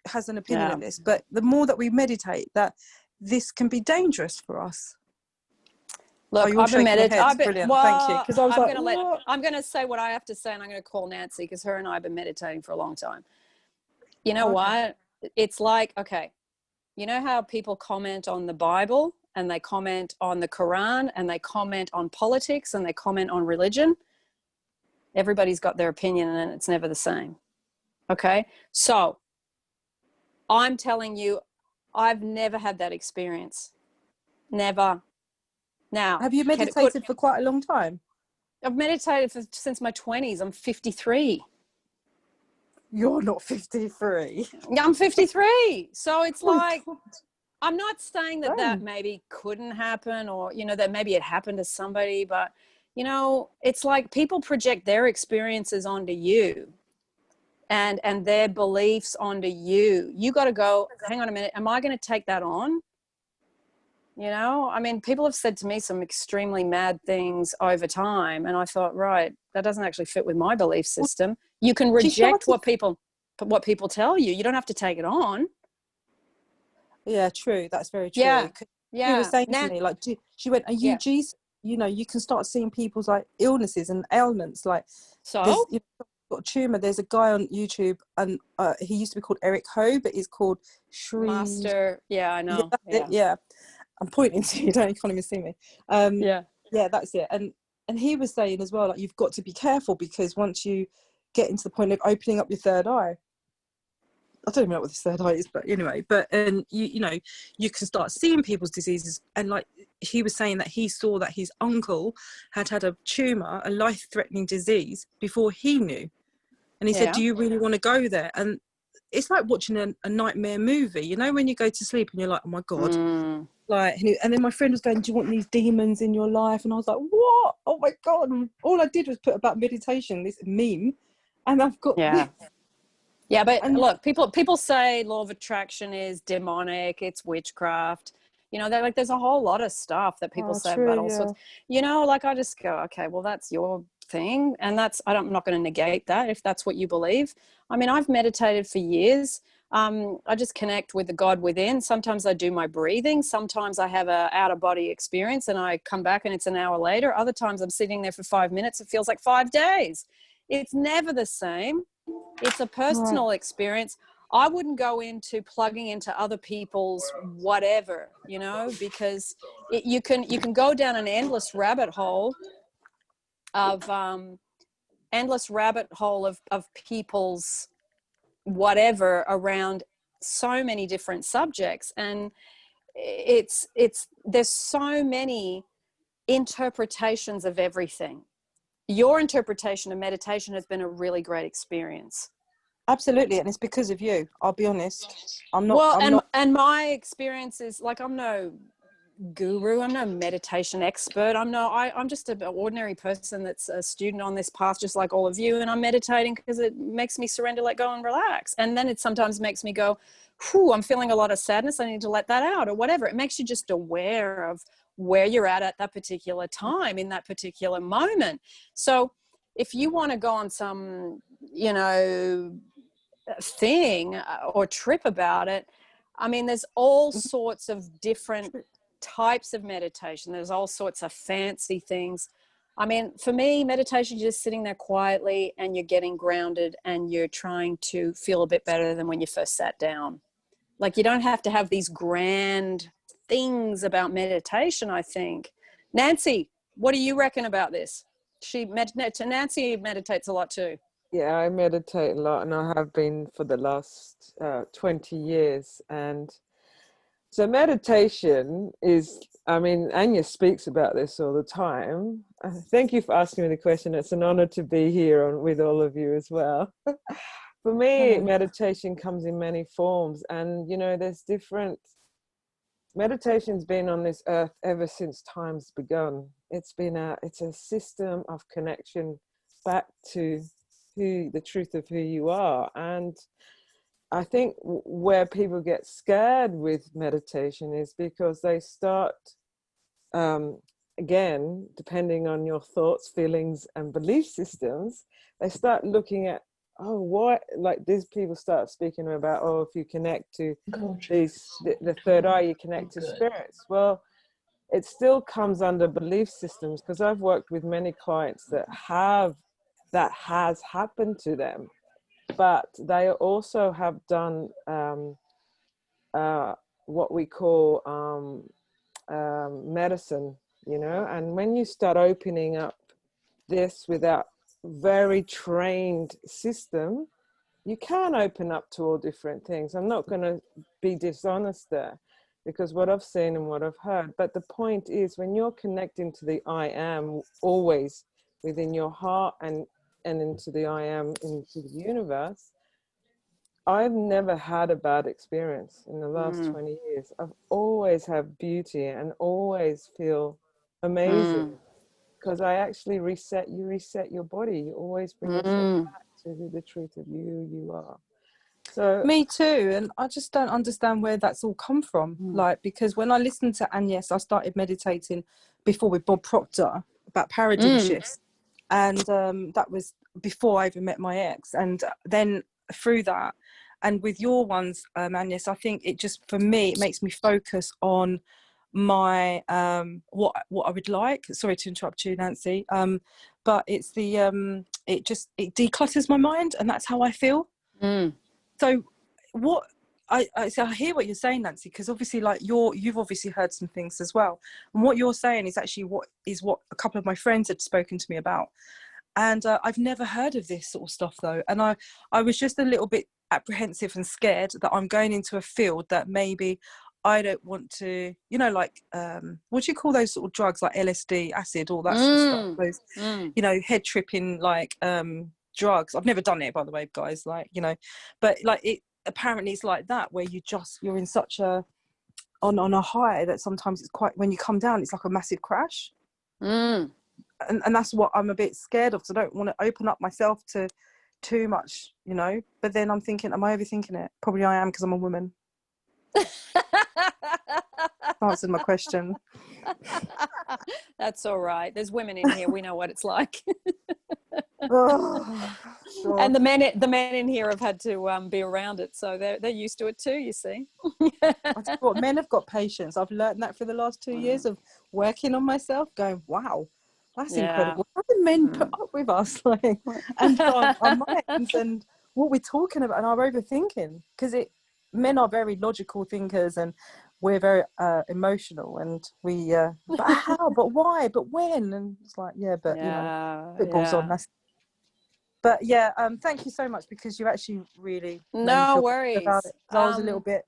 Speaker 10: has an opinion on this, but the more that we meditate, that this can be dangerous for us?
Speaker 1: Look, I've been meditating.
Speaker 10: Brilliant, thank you. Because I was
Speaker 1: I'm going to say what I have to say, and I'm going to call Nancy, because her and I have been meditating for a long time. You know what? It's like, okay, you know how people comment on the Bible, and they comment on the Quran, and they comment on politics, and they comment on religion? Everybody's got their opinion, and it's never the same. Okay? So I'm telling you, I've never had that experience. Never. Now,
Speaker 10: have you meditated for quite a long time?
Speaker 1: I've meditated since my 20s. I'm 53.
Speaker 10: You're not 53.
Speaker 1: I'm 53. So it's like, I'm not saying that maybe couldn't happen, or, you know, that maybe it happened to somebody, but, you know, it's like people project their experiences onto you and their beliefs onto you. You got to go, hang on a minute, am I going to take that on? You know, I mean, people have said to me some extremely mad things over time, and I thought, right, that doesn't actually fit with my belief system. You can reject what people tell you. You don't have to take it on.
Speaker 10: Yeah, true. That's very true.
Speaker 1: Yeah.
Speaker 10: 'Cause
Speaker 1: Yeah.
Speaker 10: she was saying to me, like, she went, are you,
Speaker 1: Yeah.
Speaker 10: you know, you can start seeing people's like illnesses and ailments. Like,
Speaker 1: So
Speaker 10: there's, you know, got a tumor. There's a guy on YouTube, and he used to be called Eric Ho, but he's called Shri.
Speaker 1: Master. Yeah, I know.
Speaker 10: Yeah. I'm pointing to you. You can't even see me. Yeah, that's it. And he was saying as well, like, you've got to be careful, because once you get into the point of opening up your third eye, I don't even know what this third eye is, but anyway, and you know, you can start seeing people's diseases. And like he was saying, that he saw that his uncle had a tumor, a life-threatening disease, before he knew. And he said, do you really want to go there? And it's like watching a nightmare movie, you know, when you go to sleep and you're like, oh my God. Like, and then my friend was going, do you want these demons in your life? And I was like, what? Oh my God. And all I did was put about meditation, this meme, and I've got this.
Speaker 1: Yeah, but look, people say law of attraction is demonic, it's witchcraft. You know, they're like, there's a whole lot of stuff that people say about all sorts. You know, like, I just go, okay, well, that's your thing, and I'm not going to negate that if that's what you believe. I mean, I've meditated for years. I just connect with the God within. Sometimes I do my breathing. Sometimes I have a out of body experience and I come back and it's an hour later. Other times I'm sitting there for 5 minutes. It feels like 5 days. It's never the same. It's a personal experience. I wouldn't go into plugging into other people's whatever, you know, because you can go down an endless rabbit hole of people's whatever around so many different subjects, and there's so many interpretations of everything. Your interpretation of meditation has been a really great experience.
Speaker 10: Absolutely, and it's because of you. I'll be honest.
Speaker 1: And my experience is, like, I'm no guru, I'm no meditation expert, I'm just an ordinary person that's a student on this path, just like all of you, and I'm meditating because it makes me surrender, let go, and relax. And then it sometimes makes me go, whew, I'm feeling a lot of sadness, I need to let that out, or whatever. It makes you just aware of where you're at that particular time, in that particular moment. So if you want to go on some, you know, thing or trip about it, I mean, there's all sorts of different types of meditation. There's all sorts of fancy things. I mean, for me, meditation, you're just sitting there quietly and you're getting grounded and you're trying to feel a bit better than when you first sat down. Like, you don't have to have these grand things about meditation, I think. Nancy, what do you reckon about this? Nancy meditates a lot too.
Speaker 4: Yeah, I meditate a lot, and I have been for the last 20 years. And so meditation is, I mean, Agnes speaks about this all the time. Thank you for asking me the question. It's an honor to be here with all of you as well. For me, meditation comes in many forms, and, you know, there's different. Meditation's been on this earth ever since time's begun. It's a system of connection back to the truth of who you are. And I think where people get scared with meditation is because they start, again, depending on your thoughts, feelings, and belief systems, they start looking at, oh, what, like these people start speaking about, oh, if you connect to the third eye, you connect to spirits. Well, it still comes under belief systems, because I've worked with many clients that has happened to them, but they also have done what we call medicine, you know. And when you start opening up this without very trained system, you can open up to all different things. I'm not going to be dishonest there, because what I've seen and what I've heard, but the point is, when you're connecting to the I am always within your heart and into the I am, into the universe, I've never had a bad experience in the last 20 years. I've always had beauty and always feel amazing, because I actually reset your body. You always bring yourself back to the truth of who you are. So
Speaker 10: me too, and I just don't understand where that's all come from. Like, because when I listened to Agnes, I started meditating before with Bob Proctor about paradigm shifts, and that was before I even met my ex. And then through that, And with your ones, Agnes, I think it just, for me, it makes me focus on my what I would like. Sorry to interrupt you, Nancy, but it's the it declutters my mind, and that's how I feel. So what so I hear what you're saying, Nancy, because obviously, like, you've obviously heard some things as well, and what you're saying is actually what a couple of my friends had spoken to me about. And I've never heard of this sort of stuff, though, and I was just a little bit apprehensive and scared that I'm going into a field that maybe I don't want to, you know, like what do you call those sort of drugs, like LSD, acid, all that sort of stuff, those you know, head tripping, like drugs. I've never done it, by the way, guys, like, you know, but like, it apparently it's like that, where you're in such a on a high that sometimes it's quite, when you come down, it's like a massive crash. And that's what I'm a bit scared of, because I don't want to open up myself to too much, you know. But then I'm thinking, am I overthinking it? Probably I am, because I'm a woman. Answered my question.
Speaker 1: That's all right. There's women in here. We know what it's like.
Speaker 10: Oh,
Speaker 1: and the men in here have had to be around it, so they're used to it too, you see.
Speaker 10: I tell you what, men have got patience. I've learned that for the last 2 years of working on myself, going, wow, that's incredible. How do men put up with us, like, and our minds and what we're talking about and our overthinking? Because men are very logical thinkers, and we're very emotional, and we but how, but why, but when, and it's like, you know, football's on. But thank you so much, because you actually really
Speaker 1: no worries
Speaker 10: about it. I was a little bit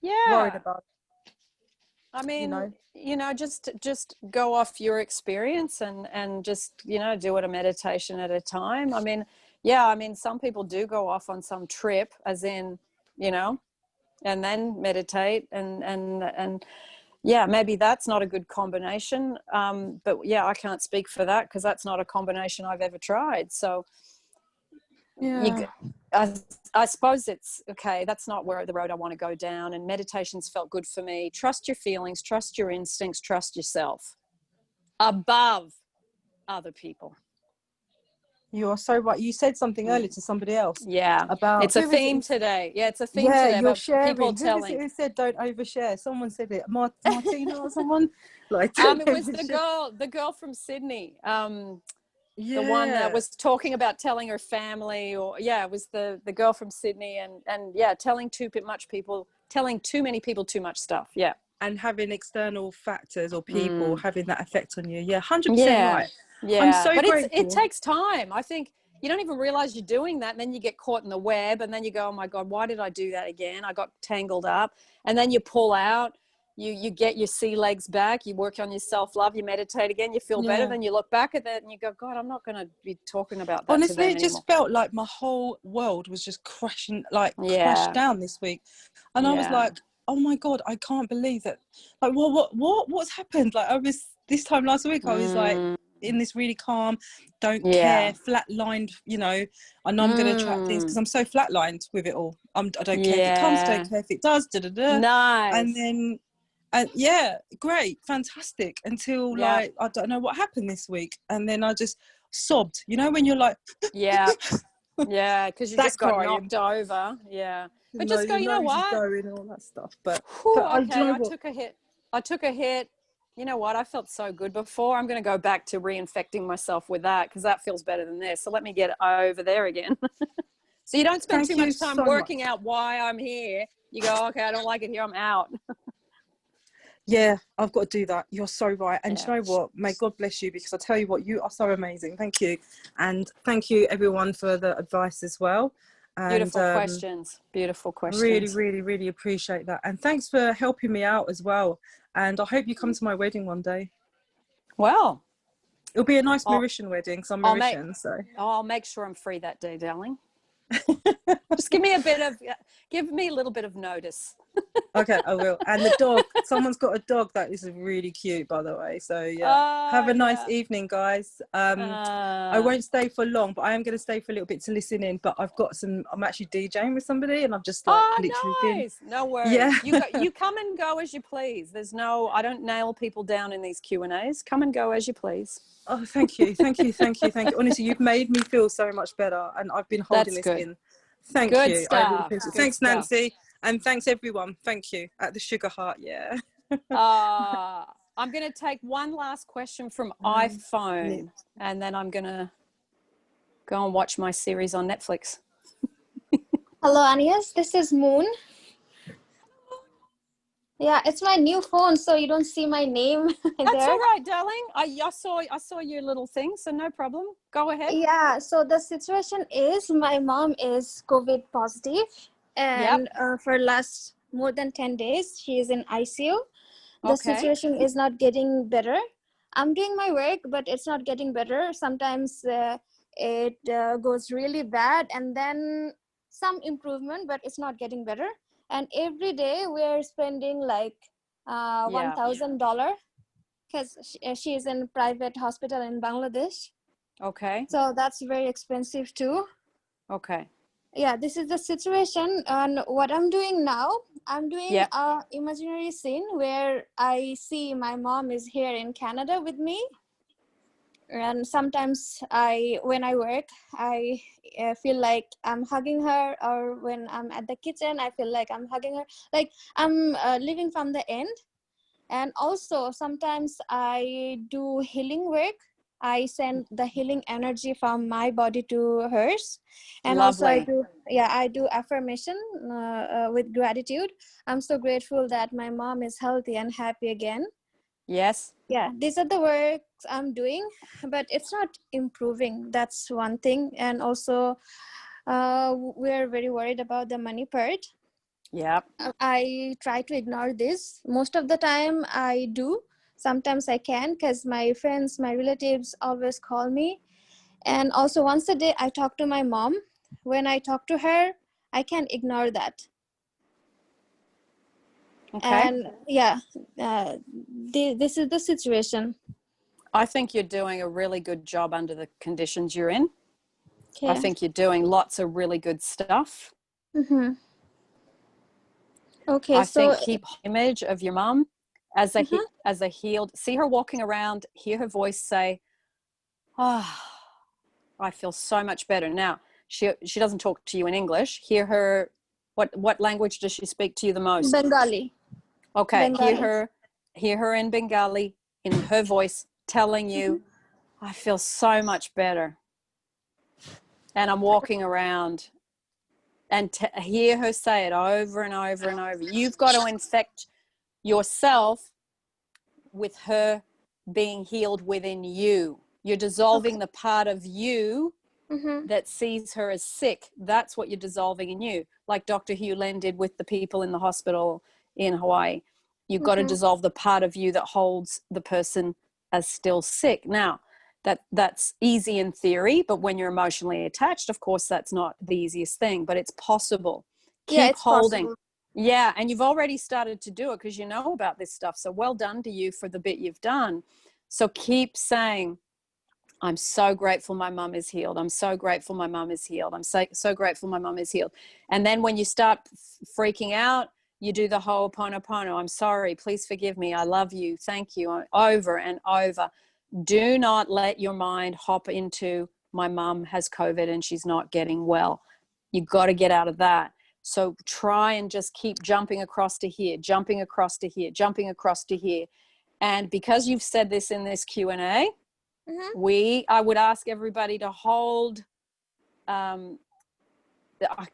Speaker 10: worried about it.
Speaker 1: I mean, you know, just go off your experience and just, you know, do it a meditation at a time. I mean, some people do go off on some trip, as in, you know, and then meditate and maybe that's not a good combination. But yeah, I can't speak for that, because that's not a combination I've ever tried. So I suppose it's okay. That's not the road I want to go down. And meditation's felt good for me. Trust your feelings, trust your instincts, trust yourself above other people.
Speaker 10: You are so right. You said something earlier to somebody else.
Speaker 1: Yeah,
Speaker 10: about
Speaker 1: it's a theme today. Yeah, it's a theme today.
Speaker 10: You're
Speaker 1: about
Speaker 10: sharing.
Speaker 1: People telling.
Speaker 10: Who said don't overshare? Someone said it. Martina or someone. Like,
Speaker 1: it was the girl from Sydney. The one that was talking about telling her family, or it was the girl from Sydney, and telling too many people too much stuff. Yeah,
Speaker 10: and having external factors or people having that effect on you. 100% right.
Speaker 1: Yeah,
Speaker 10: I'm so
Speaker 1: but
Speaker 10: grateful.
Speaker 1: it takes time. I think you don't even realize you're doing that, and then you get caught in the web, and then you go, oh my God, why did I do that again? I got tangled up. And then you pull out, you get your sea legs back, you work on your self-love, you meditate again, you feel better, then you look back at that and you go, God, I'm not going to be talking about that.
Speaker 10: Honestly, it just felt like my whole world was just crashing, like crashed down this week. And I was like, oh my God, I can't believe that. Like, what's happened? Like, I was, this time last week, I was like in this really calm, don't care, flatlined, you know. I know I'm going to attract things, because I'm so flatlined with it all. I don't care if it comes, don't care if it does,
Speaker 1: Nice.
Speaker 10: And then, great, fantastic, until like, I don't know what happened this week. And then I just sobbed, you know, when you're like,
Speaker 1: because you just got knocked over. But just go, you know what?
Speaker 10: Going, all that stuff. But
Speaker 1: I took a hit. You know what? I felt so good before. I'm going to go back to reinfecting myself with that, because that feels better than this. So let me get over there again. So you don't spend too much time working out why I'm here. You go, okay, I don't like it here, I'm out.
Speaker 10: Yeah, I've got to do that. You're so right. And you know what? May God bless you, because I tell you what, you are so amazing. Thank you. And thank you, everyone, for the advice as well. And,
Speaker 1: Beautiful questions.
Speaker 10: Really, really, really appreciate that. And thanks for helping me out as well. And I hope you come to my wedding one day.
Speaker 1: Well,
Speaker 10: it'll be a nice Mauritian wedding, because I'm Mauritian.
Speaker 1: I'll make sure I'm free that day, darling. Just give me a little bit of notice.
Speaker 10: Okay, I will. And the dog, someone's got a dog that is really cute, by the way. So have a nice evening, guys. I won't stay for long, but I am going to stay for a little bit to listen in. But I'm actually DJing with somebody, and I've just
Speaker 1: nice. No worries. Yeah. You come and go as you please. I don't nail people down in these Q&As. Come and go as you please.
Speaker 10: Oh, thank you. Honestly, you've made me feel so much better, and I've been holding this in Thank
Speaker 1: Good
Speaker 10: you. I really
Speaker 1: stuff.
Speaker 10: appreciate it.
Speaker 1: Good
Speaker 10: Thanks,
Speaker 1: stuff.
Speaker 10: Nancy. And thanks, everyone. Thank you. At the Sugar Heart, yeah.
Speaker 1: I'm going to take one last question from iPhone, and then I'm going to go and watch my series on Netflix.
Speaker 11: Hello, Agnes. This is Moon. Yeah, it's my new phone, so you don't see my name
Speaker 1: That's
Speaker 11: there.
Speaker 1: all right, darling. I saw your little thing, so no problem. Go ahead.
Speaker 11: Yeah, so the situation is my mom is COVID positive, and for last more than 10 days, she is in ICU. The situation is not getting better. I'm doing my work, but it's not getting better. Sometimes it goes really bad, and then some improvement, but it's not getting better. And every day we're spending like $1,000 because she is in private hospital in Bangladesh.
Speaker 1: Okay.
Speaker 11: So that's very expensive too.
Speaker 1: Okay.
Speaker 11: Yeah, this is the situation. And what I'm doing now, I'm doing a imaginary scene where I see my mom is here in Canada with me. And sometimes when I work, I feel like I'm hugging her, or when I'm at the kitchen, I feel like I'm hugging her, like I'm living from the end. And also sometimes I do healing work. I send the healing energy from my body to hers. And also I do affirmation with gratitude. I'm so grateful that my mom is healthy and happy again.
Speaker 1: Yes.
Speaker 11: Yeah, these are the works I'm doing, but it's not improving. That's one thing. And also we're very worried about the money part.
Speaker 1: Yeah.
Speaker 11: I try to ignore this. Most of the time I do. Sometimes I can, because my friends, my relatives always call me. And also once a day I talk to my mom. When I talk to her, I can ignore that.
Speaker 1: Okay.
Speaker 11: And this is the situation.
Speaker 1: I think you're doing a really good job under the conditions you're in.
Speaker 11: Okay.
Speaker 1: I think you're doing lots of really good stuff.
Speaker 11: Mm-hmm. Okay,
Speaker 1: I think keep image of your mum as a healed. See her walking around, hear her voice say, "Oh, I feel so much better." Now, she doesn't talk to you in English. Hear her. What language does she speak to you the most?
Speaker 11: Bengali.
Speaker 1: Okay,
Speaker 11: Bengali.
Speaker 1: hear her in Bengali, in her voice, telling you, "I feel so much better." And I'm walking around, and hear her say it over and over and over. You've got to infect yourself with her being healed within you. You're dissolving the part of you that sees her as sick. That's what you're dissolving in you, like Dr. Hugh Len did with the people in the hospital in Hawaii. You've got to dissolve the part of you that holds the person as still sick. Now, that's easy in theory, but when you're emotionally attached, of course, that's not the easiest thing, but it's possible. Keep holding.
Speaker 11: Possible.
Speaker 1: Yeah, and you've already started to do it because you know about this stuff. So well done to you for the bit you've done. So keep saying, "I'm so grateful my mum is healed. I'm so grateful my mum is healed. I'm so grateful my mum is healed." And then when you start freaking out, you do the Ho'oponopono. "I'm sorry. Please forgive me. I love you. Thank you." Over and over. Do not let your mind hop into, "My mum has COVID and she's not getting well." You've got to get out of that. So try and just keep jumping across to here, jumping across to here, jumping across to here. And because you've said this in this Q&A, I would ask everybody to hold, I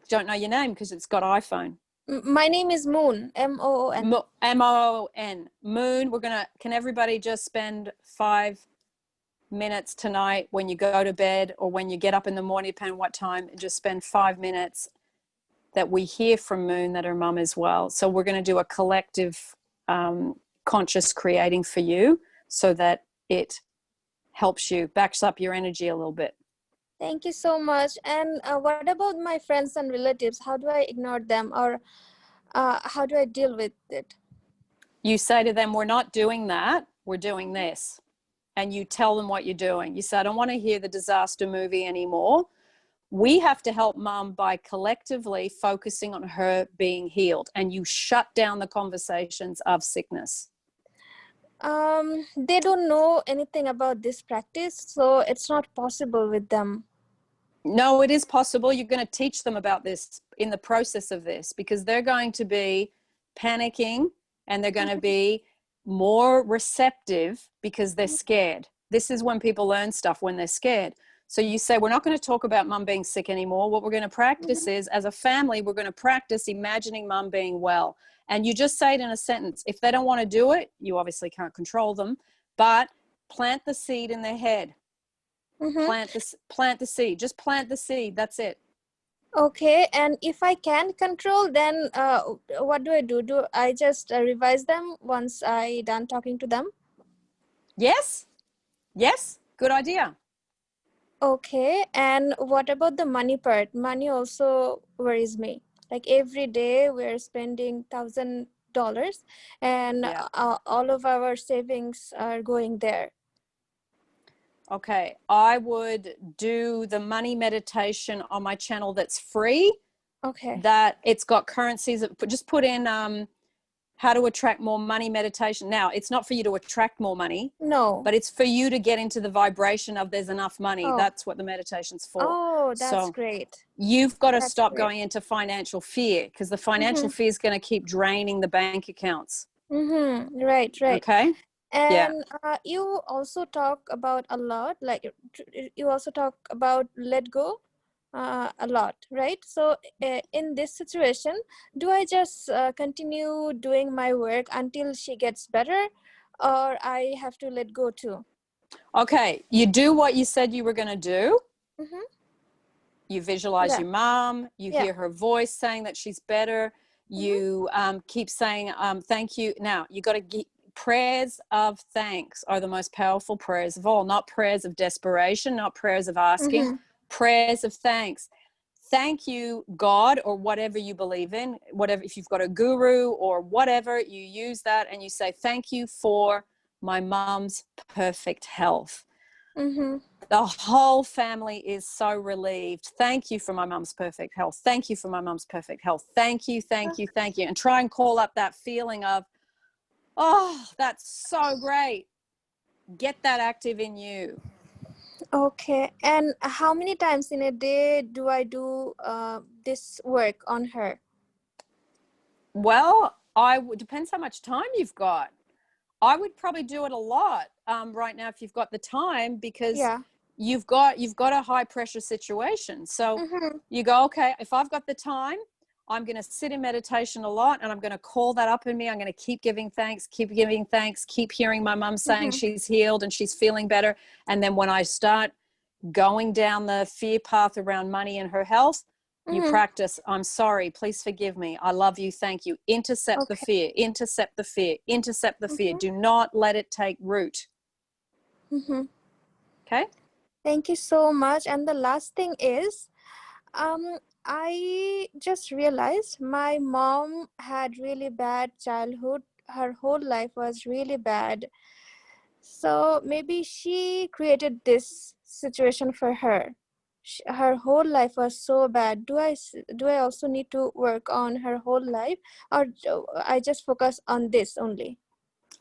Speaker 1: don't know your name because it's got iPhone.
Speaker 11: My name is Moon, M-O-O-N.
Speaker 1: M-O-O-N. Moon. Can everybody just spend 5 minutes tonight when you go to bed or when you get up in the morning, depending on what time, just spend 5 minutes that we hear from Moon that her mum is well. So we're going to do a collective conscious creating for you so that it helps you, backs up your energy a little bit.
Speaker 11: Thank you so much. And what about my friends and relatives? How do I ignore them, or how do I deal with it?
Speaker 1: You say to them, "We're not doing that. We're doing this." And you tell them what you're doing. You say, "I don't want to hear the disaster movie anymore. We have to help mum by collectively focusing on her being healed." And you shut down the conversations of sickness.
Speaker 11: They don't know anything about this practice, so it's not possible with them.
Speaker 1: No, it is possible. You're going to teach them about this in the process of this, because they're going to be panicking and they're going to be more receptive because they're scared. This is when people learn stuff, when they're scared. So you say, we're not going to talk about mum being sick anymore. What we're going to practice is, as a family, we're going to practice imagining mum being well. And you just say it in a sentence. If they don't want to do it, you obviously can't control them, but plant the seed in their head. Plant the seed. Just plant the seed. That's it.
Speaker 11: Okay, and if I can't control, then what do I do? Do I just revise them once I done talking to them?
Speaker 1: Yes. Yes. Good idea.
Speaker 11: Okay, and what about the money part? Money also worries me. Like every day we're spending $1,000 and all of our savings are going there.
Speaker 1: Okay, I would do the money meditation on my channel that's free.
Speaker 11: Okay.
Speaker 1: That it's got currencies. Just put in how to attract more money meditation. Now, it's not for you to attract more money.
Speaker 11: No.
Speaker 1: But it's for you to get into the vibration of there's enough money.
Speaker 11: Oh.
Speaker 1: That's what the meditation's for.
Speaker 11: Oh, that's
Speaker 1: so
Speaker 11: great.
Speaker 1: You've got to stop going into financial fear, because the financial fear is going to keep draining the bank accounts.
Speaker 11: Right.
Speaker 1: Okay.
Speaker 11: And you also talk about a lot, like you also talk about let go a lot, right? So in this situation, do I just continue doing my work until she gets better, or I have to let go too?
Speaker 1: Okay, you do what you said you were going to do. You visualize your mom, you hear her voice saying that she's better. You keep saying thank you. Now you got to get prayers of thanks are the most powerful prayers of all, not prayers of desperation, not prayers of asking, prayers of thanks. Thank you, God, or whatever you believe in, whatever, if you've got a guru or whatever, you use that and you say, thank you for my mom's perfect health. The whole family is so relieved. Thank you for my mom's perfect health. Thank you for my mom's perfect health. Thank you, thank you, thank you. And try and call up that feeling of, oh, that's so great. Get that active in you.
Speaker 11: Okay. And how many times in a day do I do this work on her?
Speaker 1: Well, depends how much time you've got. I would probably do it a lot right now if you've got the time, because you've got a high pressure situation. So you go, okay, if I've got the time, I'm going to sit in meditation a lot, and I'm going to call that up in me. I'm going to keep giving thanks, keep hearing my mum saying she's healed and she's feeling better. And then when I start going down the fear path around money and her health, you practice, I'm sorry, please forgive me, I love you, thank you. Intercept the fear, intercept the fear, intercept the fear. Do not let it take root. Okay?
Speaker 11: Thank you so much. And the last thing is, I just realized my mom had really bad childhood. Her whole life was really bad. So maybe she created this situation for her. Her whole life was so bad. Do I also need to work on her whole life, or I just focus on this only?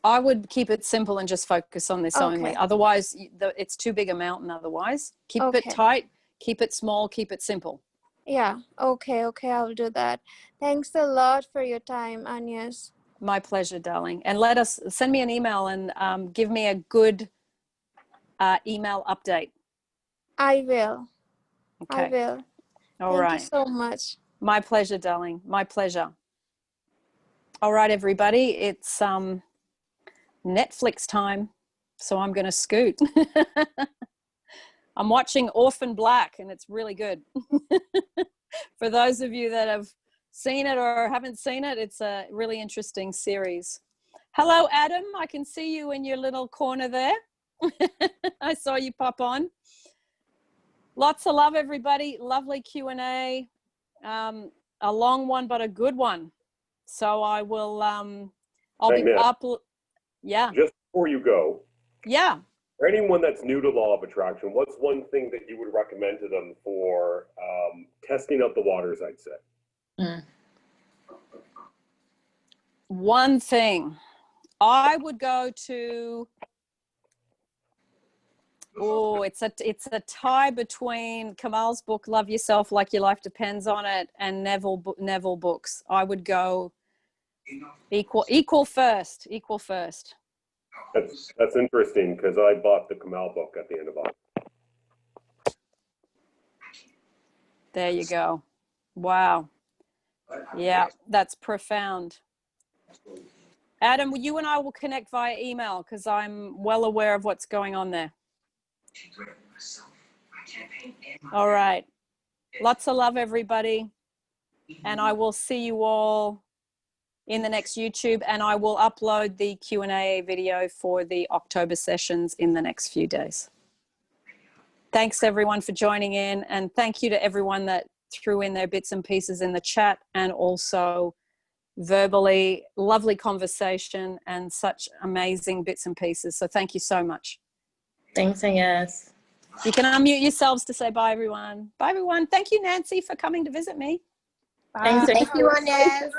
Speaker 1: I would keep it simple and just focus on this only. Otherwise, it's too big a mountain otherwise. Keep it tight, keep it small, keep it simple.
Speaker 11: Yeah. Okay, I'll do that. Thanks a lot for your time, Agnes.
Speaker 1: My pleasure, darling. And send me an email and give me a good email update.
Speaker 11: I will.
Speaker 1: Okay.
Speaker 11: I will.
Speaker 1: All right.
Speaker 11: Thank you so much.
Speaker 1: My pleasure, darling. My pleasure. All right, everybody. It's Netflix time, so I'm going to scoot. I'm watching Orphan Black, and it's really good. For those of you that have seen it or haven't seen it, it's a really interesting series. Hello, Adam. I can see you in your little corner there. I saw you pop on. Lots of love, everybody. Lovely Q&A. A long one, but a good one. So I will, I'll be up. Yeah.
Speaker 12: Just before you go.
Speaker 1: Yeah.
Speaker 12: For anyone that's new to law of attraction, what's one thing that you would recommend to them for testing out the waters, I'd say?
Speaker 1: One thing. I would go to Oh, it's a tie between Kamal's book, Love Yourself Like Your Life Depends on It, and Neville books. I would go equal first.
Speaker 12: That's interesting because I bought the Kamal book at the end of August.
Speaker 1: There you go. Wow. Yeah, that's profound. Adam, you and I will connect via email because I'm well aware of what's going on there. All right. Lots of love, everybody. And I will see you all in the next YouTube, and I will upload the Q&A video for the October sessions in the next few days. Thanks everyone for joining in, and thank you to everyone that threw in their bits and pieces in the chat and also verbally. Lovely conversation and such amazing bits and pieces. So thank you so much.
Speaker 13: Thanks, Agnes.
Speaker 1: You can unmute yourselves to say bye, everyone. Bye, everyone. Thank you, Nancy, for coming to visit me.
Speaker 13: Bye.
Speaker 14: Thank you, Agnes.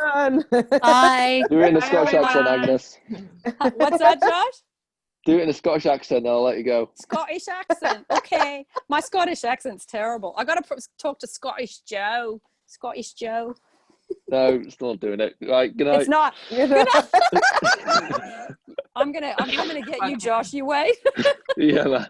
Speaker 1: Bye.
Speaker 5: Do it in a Scottish accent, Agnes.
Speaker 1: What's that, Josh?
Speaker 5: Do it in a Scottish accent, and I'll let you go.
Speaker 1: Scottish accent. Okay. My Scottish accent's terrible. I got to talk to Scottish Joe. Scottish Joe.
Speaker 5: No, still not doing it. Right, good night.
Speaker 1: It's not. Good night. I'm coming to get you, Josh. You wait.
Speaker 5: Yeah, man.